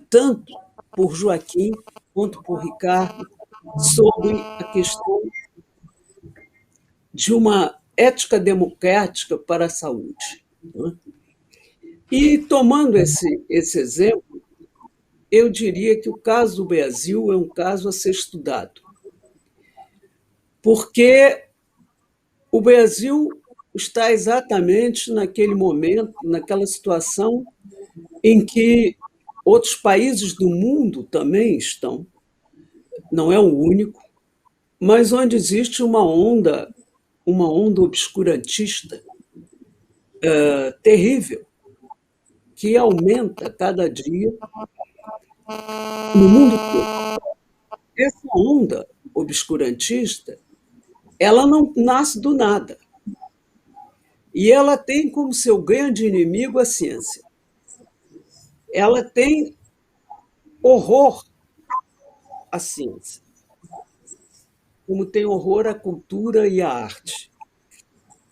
tanto por Joaquim quanto por Ricardo, sobre a questão de uma ética democrática para a saúde, né? E, tomando esse exemplo, eu diria que o caso do Brasil é um caso a ser estudado, porque o Brasil está exatamente naquele momento, naquela situação em que outros países do mundo também estão, não é o único, mas onde existe uma onda obscurantista terrível, que aumenta cada dia no mundo todo. Essa onda obscurantista, ela não nasce do nada. E ela tem como seu grande inimigo a ciência. Ela tem horror à ciência, como tem horror à cultura e à arte.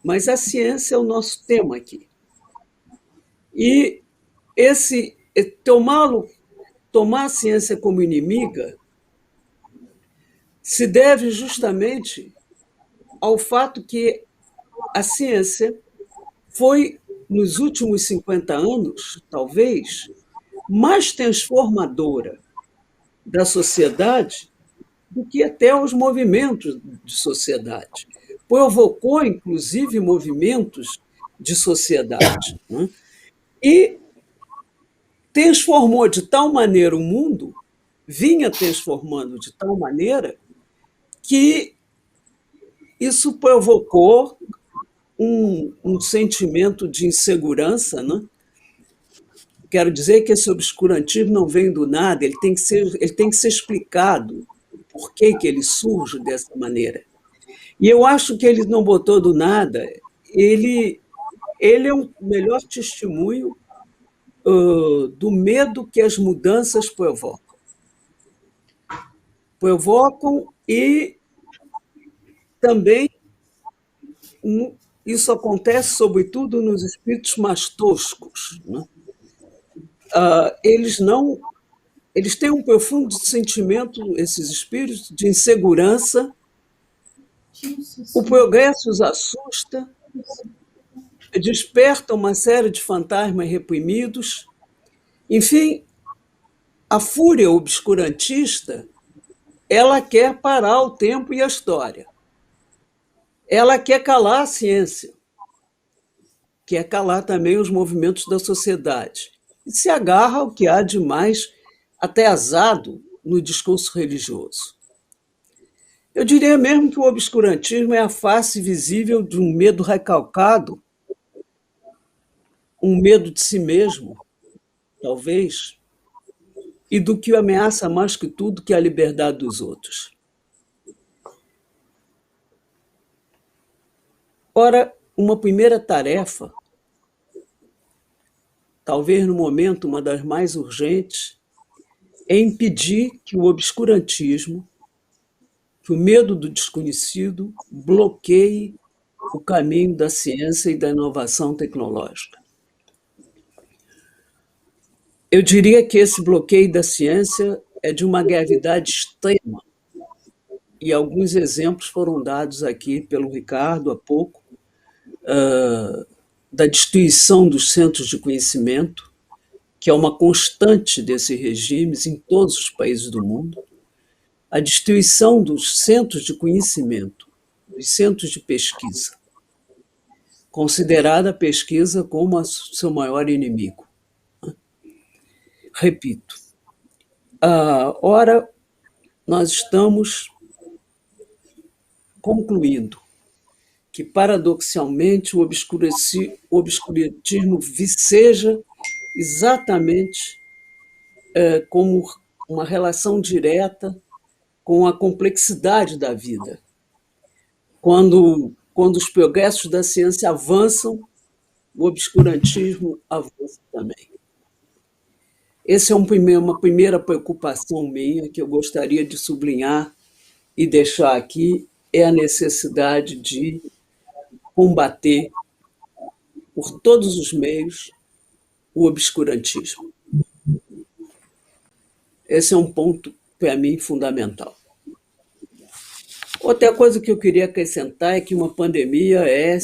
Mas a ciência é o nosso tema aqui. E tomar a ciência como inimiga se deve justamente ao fato que a ciência foi, nos últimos 50 anos, talvez, mais transformadora da sociedade do que até os movimentos de sociedade. Provocou, inclusive, movimentos de sociedade, né? E transformou de tal maneira o mundo, vinha transformando de tal maneira, que isso provocou um sentimento de insegurança, né? Quero dizer que esse obscurantismo não vem do nada, ele tem que ser explicado por que ele surge dessa maneira. E eu acho que ele não botou do nada, ele é um melhor testemunho do medo que as mudanças provocam. E também isso acontece, sobretudo, nos espíritos mais toscos, né? Eles têm um profundo sentimento, esses espíritos, de insegurança. O progresso os assusta, desperta uma série de fantasmas reprimidos. Enfim, a fúria obscurantista, ela quer parar o tempo e a história. Ela quer calar a ciência, quer calar também os movimentos da sociedade. E se agarra ao que há de mais atrasado no discurso religioso. Eu diria mesmo que o obscurantismo é a face visível de um medo recalcado, um medo de si mesmo, talvez, e do que ameaça mais que tudo, que é a liberdade dos outros. Ora, uma primeira tarefa, talvez no momento uma das mais urgentes, é impedir que o obscurantismo, que o medo do desconhecido bloqueie o caminho da ciência e da inovação tecnológica. Eu diria que esse bloqueio da ciência é de uma gravidade extrema, e alguns exemplos foram dados aqui pelo Ricardo há pouco, da destruição dos centros de conhecimento, que é uma constante desses regimes em todos os países do mundo, a destruição dos centros de conhecimento, dos centros de pesquisa, considerada a pesquisa como seu maior inimigo. Repito, ora, nós estamos concluindo que, paradoxalmente, o obscurantismo viceja exatamente como uma relação direta com a complexidade da vida. Quando os progressos da ciência avançam, o obscurantismo avança também. Essa é uma primeira preocupação minha que eu gostaria de sublinhar e deixar aqui, é a necessidade de combater, por todos os meios, o obscurantismo. Esse é um ponto, para mim, fundamental. Outra coisa que eu queria acrescentar é que uma pandemia é,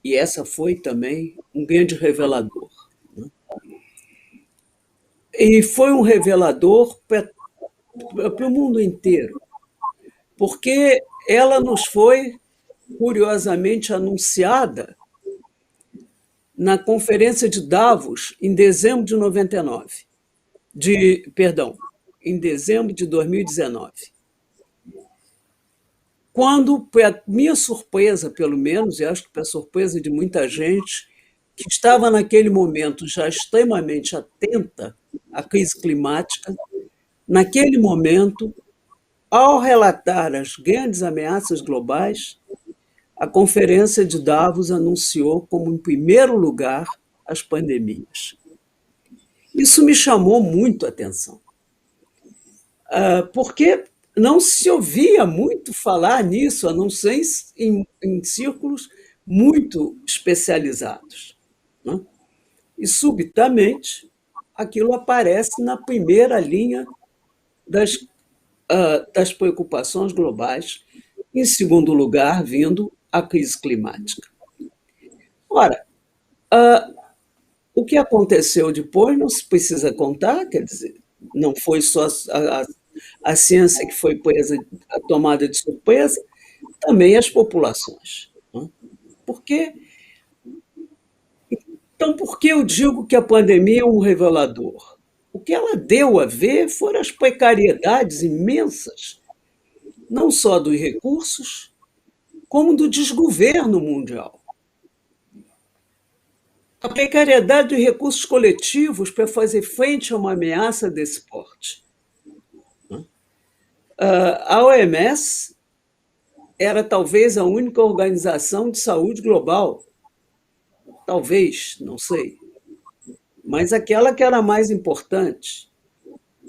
e essa foi também, um grande revelador. E foi um revelador para o mundo inteiro, porque ela nos foi, curiosamente, anunciada na Conferência de Davos, em dezembro de 99. Em dezembro de 2019. Quando, para minha surpresa, pelo menos, e acho que para a surpresa de muita gente, que estava naquele momento já extremamente atenta à crise climática, naquele momento, ao relatar as grandes ameaças globais, a Conferência de Davos anunciou como, em primeiro lugar, as pandemias. Isso me chamou muito a atenção, porque não se ouvia muito falar nisso, a não ser em círculos muito especializados. Né? E, subitamente, aquilo aparece na primeira linha das preocupações globais, em segundo lugar, vindo a crise climática. Ora, o que aconteceu depois não se precisa contar, quer dizer, não foi só a ciência que foi tomada de surpresa, também as populações. Né? Então, por que eu digo que a pandemia é um revelador? O que ela deu a ver foram as precariedades imensas, não só dos recursos, como do desgoverno mundial. A precariedade dos recursos coletivos para fazer frente a uma ameaça desse porte. A OMS era talvez a única organização de saúde global, talvez, não sei, mas aquela que era mais importante.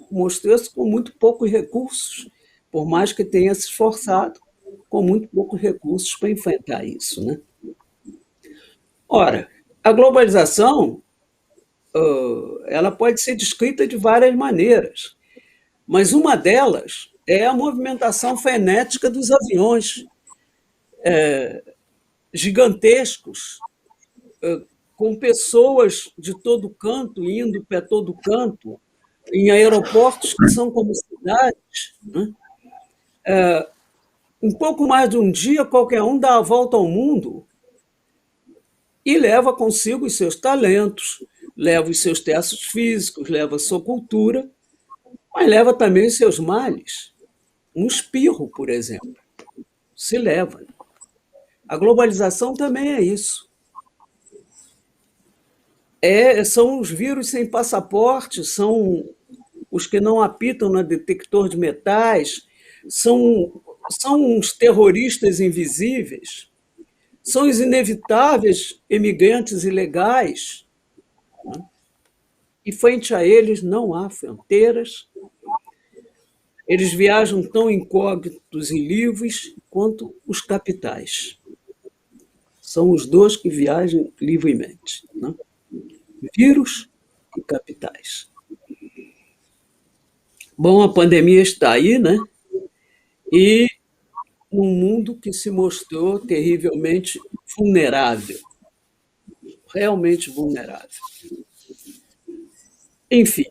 Mostrou-se com muito poucos recursos, por mais que tenha se esforçado, com muito poucos recursos para enfrentar isso. Né? Ora, a globalização ela pode ser descrita de várias maneiras, mas uma delas é a movimentação frenética dos aviões gigantescos, com pessoas de todo canto, indo para todo canto, em aeroportos que são como cidades. Né? Em pouco mais de um dia, qualquer um dá a volta ao mundo e leva consigo os seus talentos, leva os seus testes físicos, leva a sua cultura, mas leva também os seus males. Um espirro, por exemplo, se leva. A globalização também é isso. São os vírus sem passaporte, são os que não apitam no detector de metais, são os terroristas invisíveis, são os inevitáveis imigrantes ilegais. E frente a eles não há fronteiras. Eles viajam tão incógnitos e livres quanto os capitais. São os dois que viajam livremente, né? Vírus e capitais. Bom, a pandemia está aí, né? E num mundo que se mostrou terrivelmente vulnerável, realmente vulnerável. Enfim,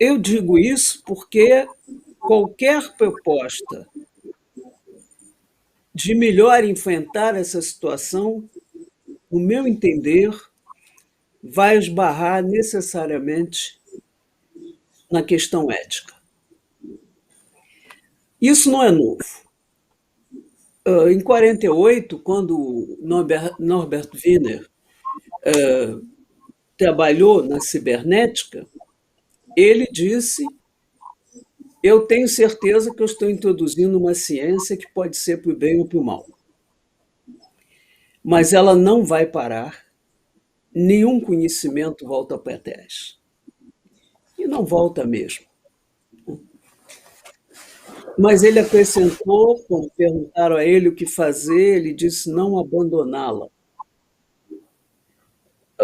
eu digo isso porque qualquer proposta de melhor enfrentar essa situação, no meu entender, vai esbarrar necessariamente na questão ética. Isso não é novo. Em 1948, quando Norbert Wiener trabalhou na cibernética, ele disse: eu tenho certeza que eu estou introduzindo uma ciência que pode ser para o bem ou para o mal. Mas ela não vai parar, nenhum conhecimento volta para trás. E não volta mesmo. Mas ele acrescentou, quando perguntaram a ele o que fazer, ele disse: não abandoná-la.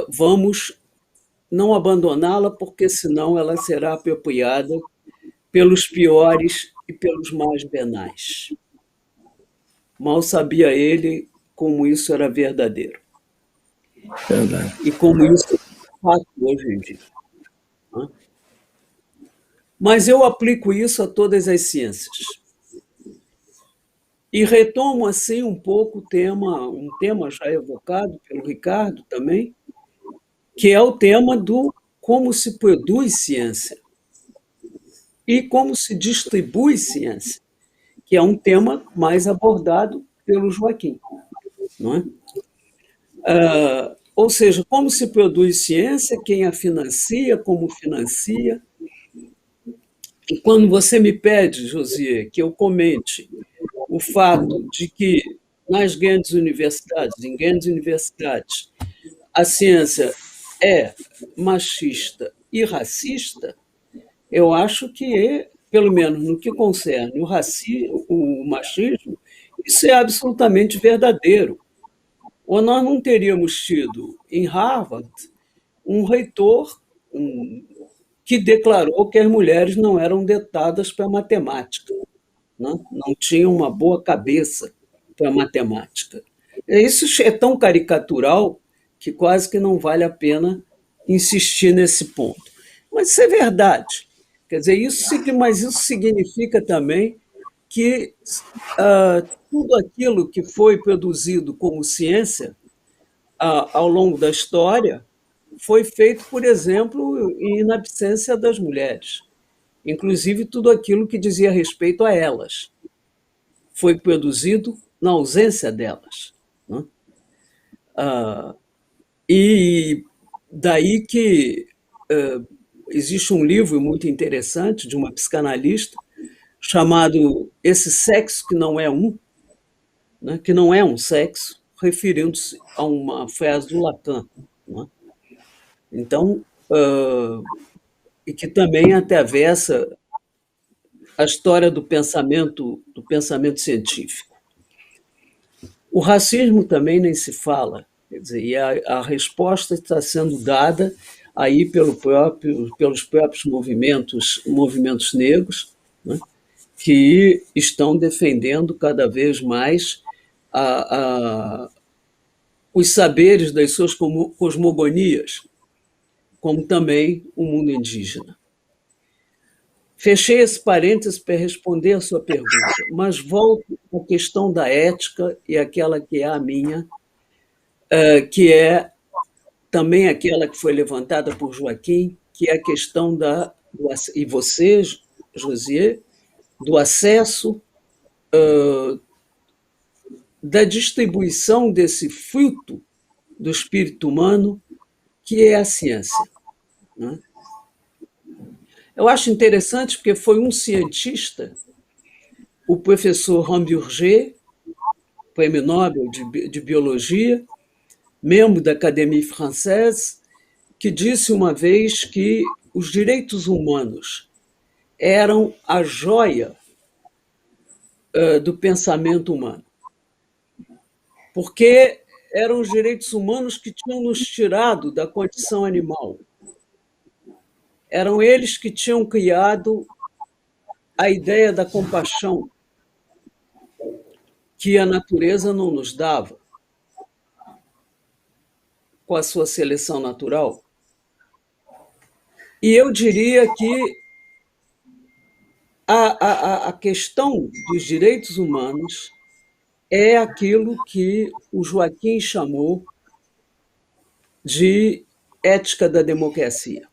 Vamos não abandoná-la, porque senão ela será apropriada pelos piores e pelos mais banais. Mal sabia ele como isso era verdadeiro. Verdade. E como isso é fato hoje em dia. Mas eu aplico isso a todas as ciências. E retomo assim um pouco um tema já evocado pelo Ricardo também, que é o tema do como se produz ciência e como se distribui ciência, que é um tema mais abordado pelo Joaquim, não é? Ou seja, como se produz ciência, quem a financia, como financia. E quando você me pede, Josier, que eu comente o fato de que nas grandes universidades, em grandes universidades, a ciência é machista e racista, eu acho que, pelo menos no que concerne o machismo, isso é absolutamente verdadeiro. Ou nós não teríamos tido em Harvard um reitor que declarou que as mulheres não eram dotadas para matemática, não tinham uma boa cabeça para matemática. Isso é tão caricatural que quase que não vale a pena insistir nesse ponto. Mas isso é verdade. Quer dizer, mas isso significa também que tudo aquilo que foi produzido como ciência ao longo da história foi feito, por exemplo, em absência das mulheres. Inclusive, tudo aquilo que dizia respeito a elas foi produzido na ausência delas. Né? E daí que existe um livro muito interessante de uma psicanalista chamado Esse Sexo que Não É Um, né, que não é um sexo, referindo-se a uma frase do Lacan. Né? Então, e que também atravessa a história do pensamento científico. O racismo também nem se fala, quer dizer, e a resposta está sendo dada aí pelos próprios movimentos negros, né, que estão defendendo cada vez mais os saberes das suas cosmogonias, como também o mundo indígena. Fechei esse parênteses para responder a sua pergunta, mas volto à questão da ética e aquela que é a minha, que é também aquela que foi levantada por Joaquim, que é a questão e você, Josier, do acesso, da distribuição desse fruto do espírito humano, que é a ciência. Né? Eu acho interessante porque foi um cientista, o professor Ramburger, prêmio Nobel de Biologia, membro da Académie Française, que disse uma vez que os direitos humanos eram a joia do pensamento humano, porque eram os direitos humanos que tinham nos tirado da condição animal. Eram eles que tinham criado a ideia da compaixão, que a natureza não nos dava com a sua seleção natural. E eu diria que a questão dos direitos humanos é aquilo que o Joaquim chamou de ética da democracia.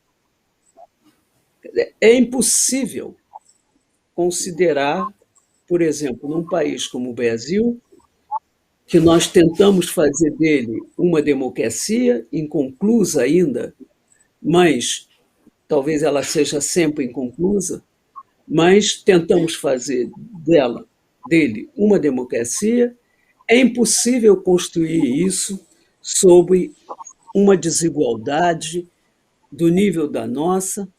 É impossível considerar, por exemplo, num país como o Brasil, que nós tentamos fazer dele uma democracia, inconclusa ainda, mas talvez ela seja sempre inconclusa, mas tentamos fazer dele uma democracia. É impossível construir isso sobre uma desigualdade do nível da nossa,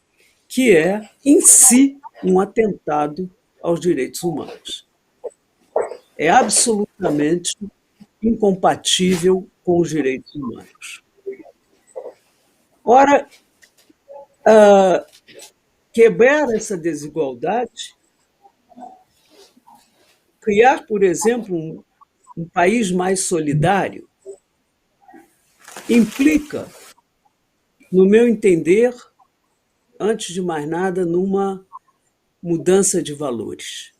que é, em si, um atentado aos direitos humanos. É absolutamente incompatível com os direitos humanos. Ora, quebrar essa desigualdade, criar, por exemplo, um país mais solidário, implica, no meu entender, antes de mais nada, numa mudança de valores.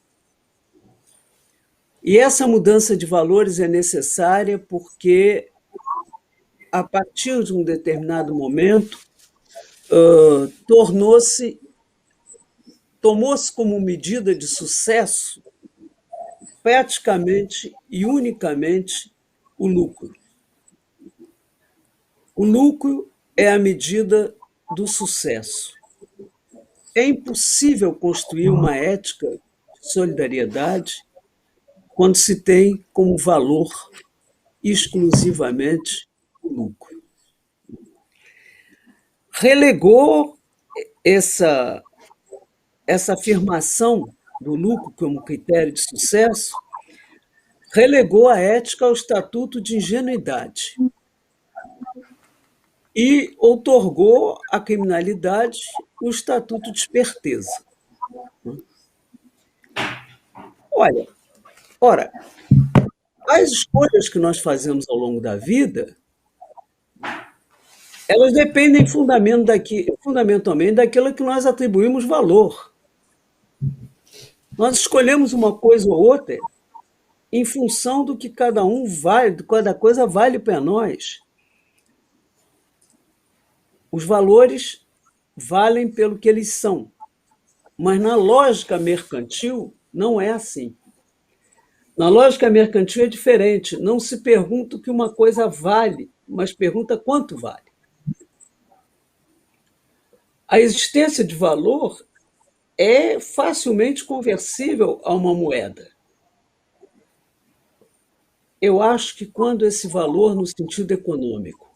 E essa mudança de valores é necessária porque, a partir de um determinado momento, tomou-se como medida de sucesso praticamente e unicamente o lucro. O lucro é a medida do sucesso. É impossível construir uma ética de solidariedade quando se tem como valor exclusivamente o lucro. Relegou essa afirmação do lucro como critério de sucesso, relegou a ética ao estatuto de ingenuidade e outorgou à criminalidade o estatuto de esperteza. Ora, as escolhas que nós fazemos ao longo da vida, elas dependem fundamentalmente daquilo que nós atribuímos valor. Nós escolhemos uma coisa ou outra em função do que cada coisa vale para nós. Os valores valem pelo que eles são, mas na lógica mercantil não é assim. Na lógica mercantil é diferente. Não se pergunta o que uma coisa vale, mas pergunta quanto vale. A existência de valor é facilmente conversível a uma moeda. Eu acho que quando esse valor, no sentido econômico,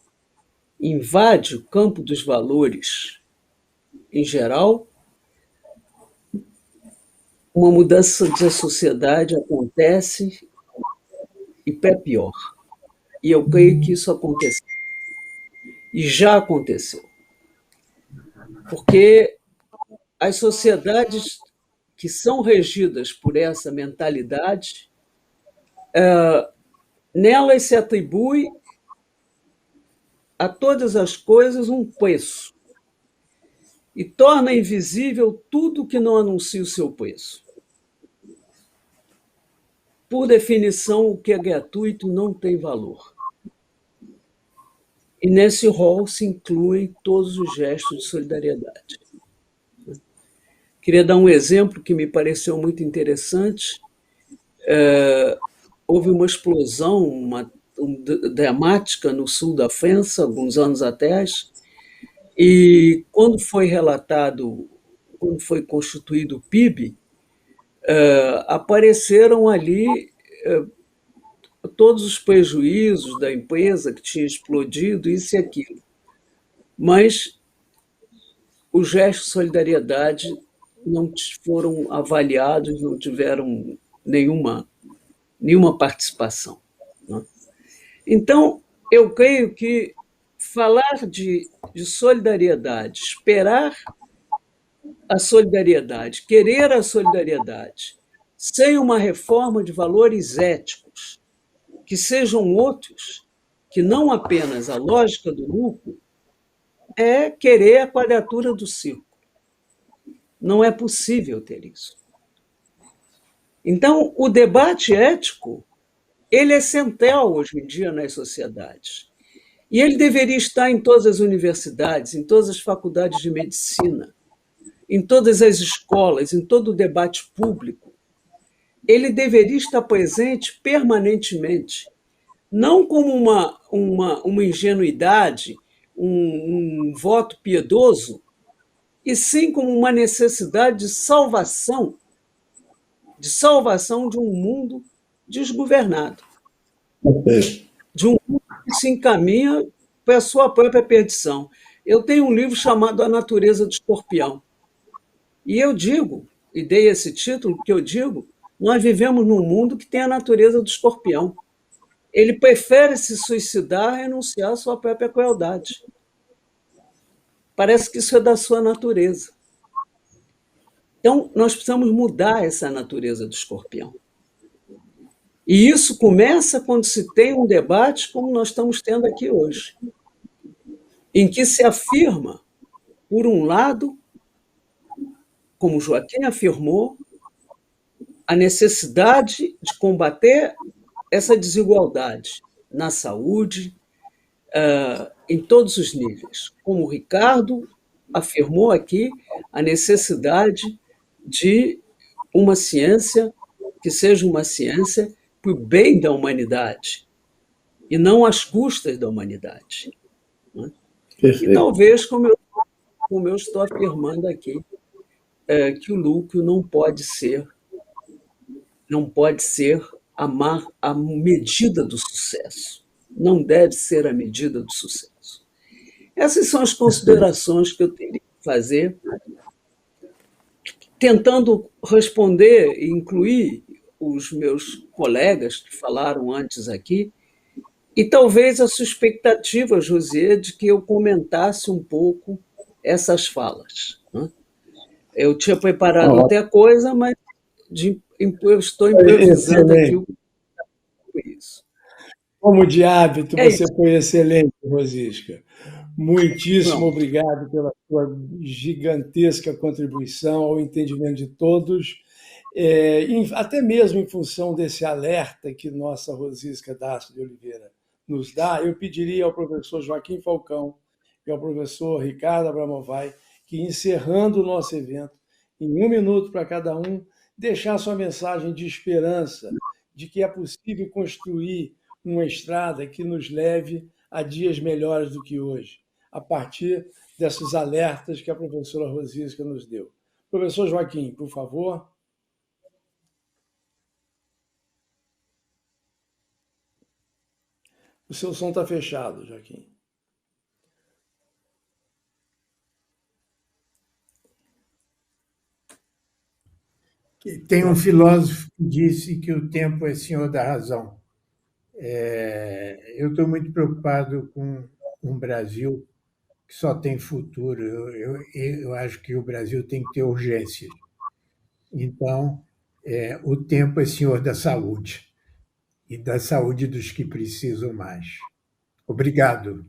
invade o campo dos valores em geral, uma mudança da sociedade acontece e é pior. E eu creio que isso aconteceu. E já aconteceu. Porque as sociedades que são regidas por essa mentalidade, nelas se atribui a todas as coisas um preço e torna invisível tudo que não anuncia o seu preço. Por definição, o que é gratuito não tem valor. E nesse rol se incluem todos os gestos de solidariedade. Queria dar um exemplo que me pareceu muito interessante. Houve uma explosão dramática no sul da França, alguns anos atrás, e quando foi constituído o PIB, apareceram ali todos os prejuízos da empresa que tinha explodido, isso e aquilo. Mas os gestos de solidariedade não foram avaliados, não tiveram nenhuma participação, né? Então, eu creio que falar de solidariedade, esperar a solidariedade, querer a solidariedade, sem uma reforma de valores éticos, que sejam outros, que não apenas a lógica do lucro, é querer a quadratura do círculo. Não é possível ter isso. Então, o debate ético, ele é central hoje em dia nas sociedades. E ele deveria estar em todas as universidades, em todas as faculdades de medicina, em todas as escolas, em todo o debate público. Ele deveria estar presente permanentemente, não como uma ingenuidade, um voto piedoso, e sim como uma necessidade de salvação de um mundo desgovernado, de um mundo que se encaminha para a sua própria perdição. Eu tenho um livro chamado A Natureza do Escorpião, e eu digo, e dei esse título porque eu digo, nós vivemos num mundo que tem a natureza do escorpião. Ele prefere se suicidar a renunciar à sua própria crueldade. Parece que isso é da sua natureza. Então, nós precisamos mudar essa natureza do escorpião. E isso começa quando se tem um debate como nós estamos tendo aqui hoje, em que se afirma, por um lado, como Joaquim afirmou, a necessidade de combater essa desigualdade na saúde, em todos os níveis. Como o Ricardo afirmou aqui, a necessidade de uma ciência que seja uma ciência para o bem da humanidade e não às custas da humanidade. Né? E talvez, como eu estou afirmando aqui, que o lucro não pode ser a medida do sucesso. Não deve ser a medida do sucesso. Essas são as considerações que eu teria que fazer, tentando responder e incluir os meus colegas que falaram antes aqui, e talvez a sua expectativa, José, de que eu comentasse um pouco essas falas. Né? Eu tinha preparado até coisa, mas eu estou improvisando aqui isso. Como de hábito, você foi excelente, Rosisca. Muitíssimo obrigado pela sua gigantesca contribuição ao entendimento de todos, até mesmo em função desse alerta que nossa Rosisca D'Arcy de Oliveira nos dá. Eu pediria ao professor Joaquim Falcão e ao professor Ricardo Abramovay que, encerrando o nosso evento, em 1 minuto para cada um, deixar sua mensagem de esperança, de que é possível construir uma estrada que nos leve a dias melhores do que hoje, a partir desses alertas que a professora Rosisca nos deu. Professor Joaquim, por favor. O seu som está fechado, Joaquim. Tem um filósofo que disse que o tempo é senhor da razão. Eu estou muito preocupado com um Brasil que só tem futuro. Eu acho que o Brasil tem que ter urgência. Então, o tempo é senhor da saúde, e da saúde dos que precisam mais. Obrigado.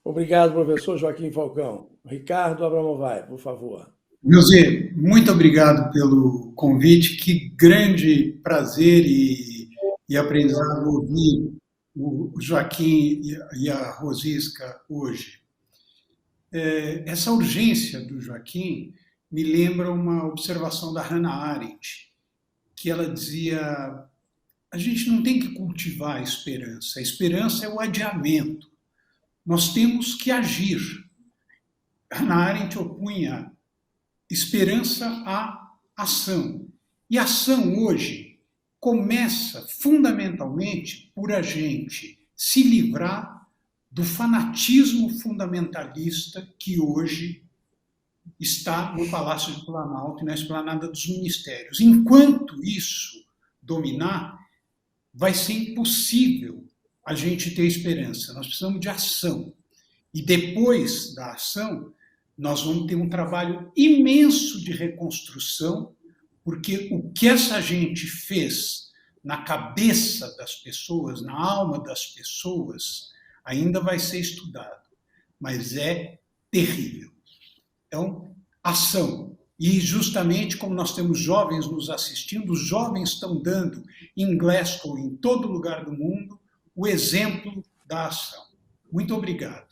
Obrigado, professor Joaquim Falcão. Ricardo Abramovay, por favor. José, muito obrigado pelo convite. Que grande prazer e aprendizado ouvir o Joaquim e a Rosisca hoje. Essa urgência do Joaquim me lembra uma observação da Hannah Arendt, que ela dizia: a gente não tem que cultivar a esperança é o adiamento. Nós temos que agir. Hannah Arendt opunha esperança à ação. E a ação hoje começa fundamentalmente por a gente se livrar do fanatismo fundamentalista que hoje está no Palácio do Planalto e na Esplanada dos Ministérios. Enquanto isso dominar, vai ser impossível a gente ter esperança. Nós precisamos de ação. E depois da ação, nós vamos ter um trabalho imenso de reconstrução, porque o que essa gente fez na cabeça das pessoas, na alma das pessoas, ainda vai ser estudado. Mas é terrível. Então, ação. E justamente como nós temos jovens nos assistindo, os jovens estão dando em Glasgow, em todo lugar do mundo, o exemplo da ação. Muito obrigado.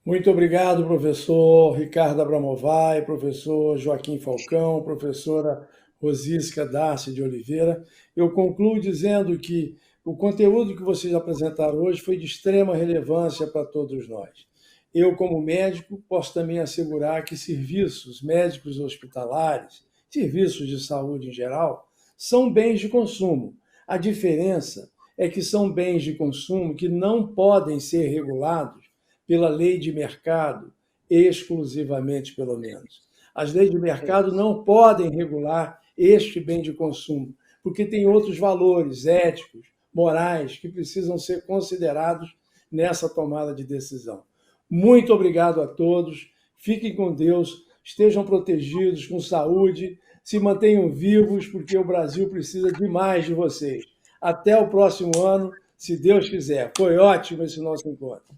Muito obrigado, professor Ricardo Abramovay, professor Joaquim Falcão, professora Rosisca Darcy de Oliveira. Eu concluo dizendo que o conteúdo que vocês apresentaram hoje foi de extrema relevância para todos nós. Eu, como médico, posso também assegurar que serviços médicos hospitalares, serviços de saúde em geral, são bens de consumo. A diferença é que são bens de consumo que não podem ser regulados pela lei de mercado, exclusivamente, pelo menos. As leis de mercado não podem regular este bem de consumo, porque tem outros valores éticos, morais, que precisam ser considerados nessa tomada de decisão. Muito obrigado a todos, fiquem com Deus, estejam protegidos, com saúde, se mantenham vivos, porque o Brasil precisa demais de vocês. Até o próximo ano, se Deus quiser. Foi ótimo esse nosso encontro.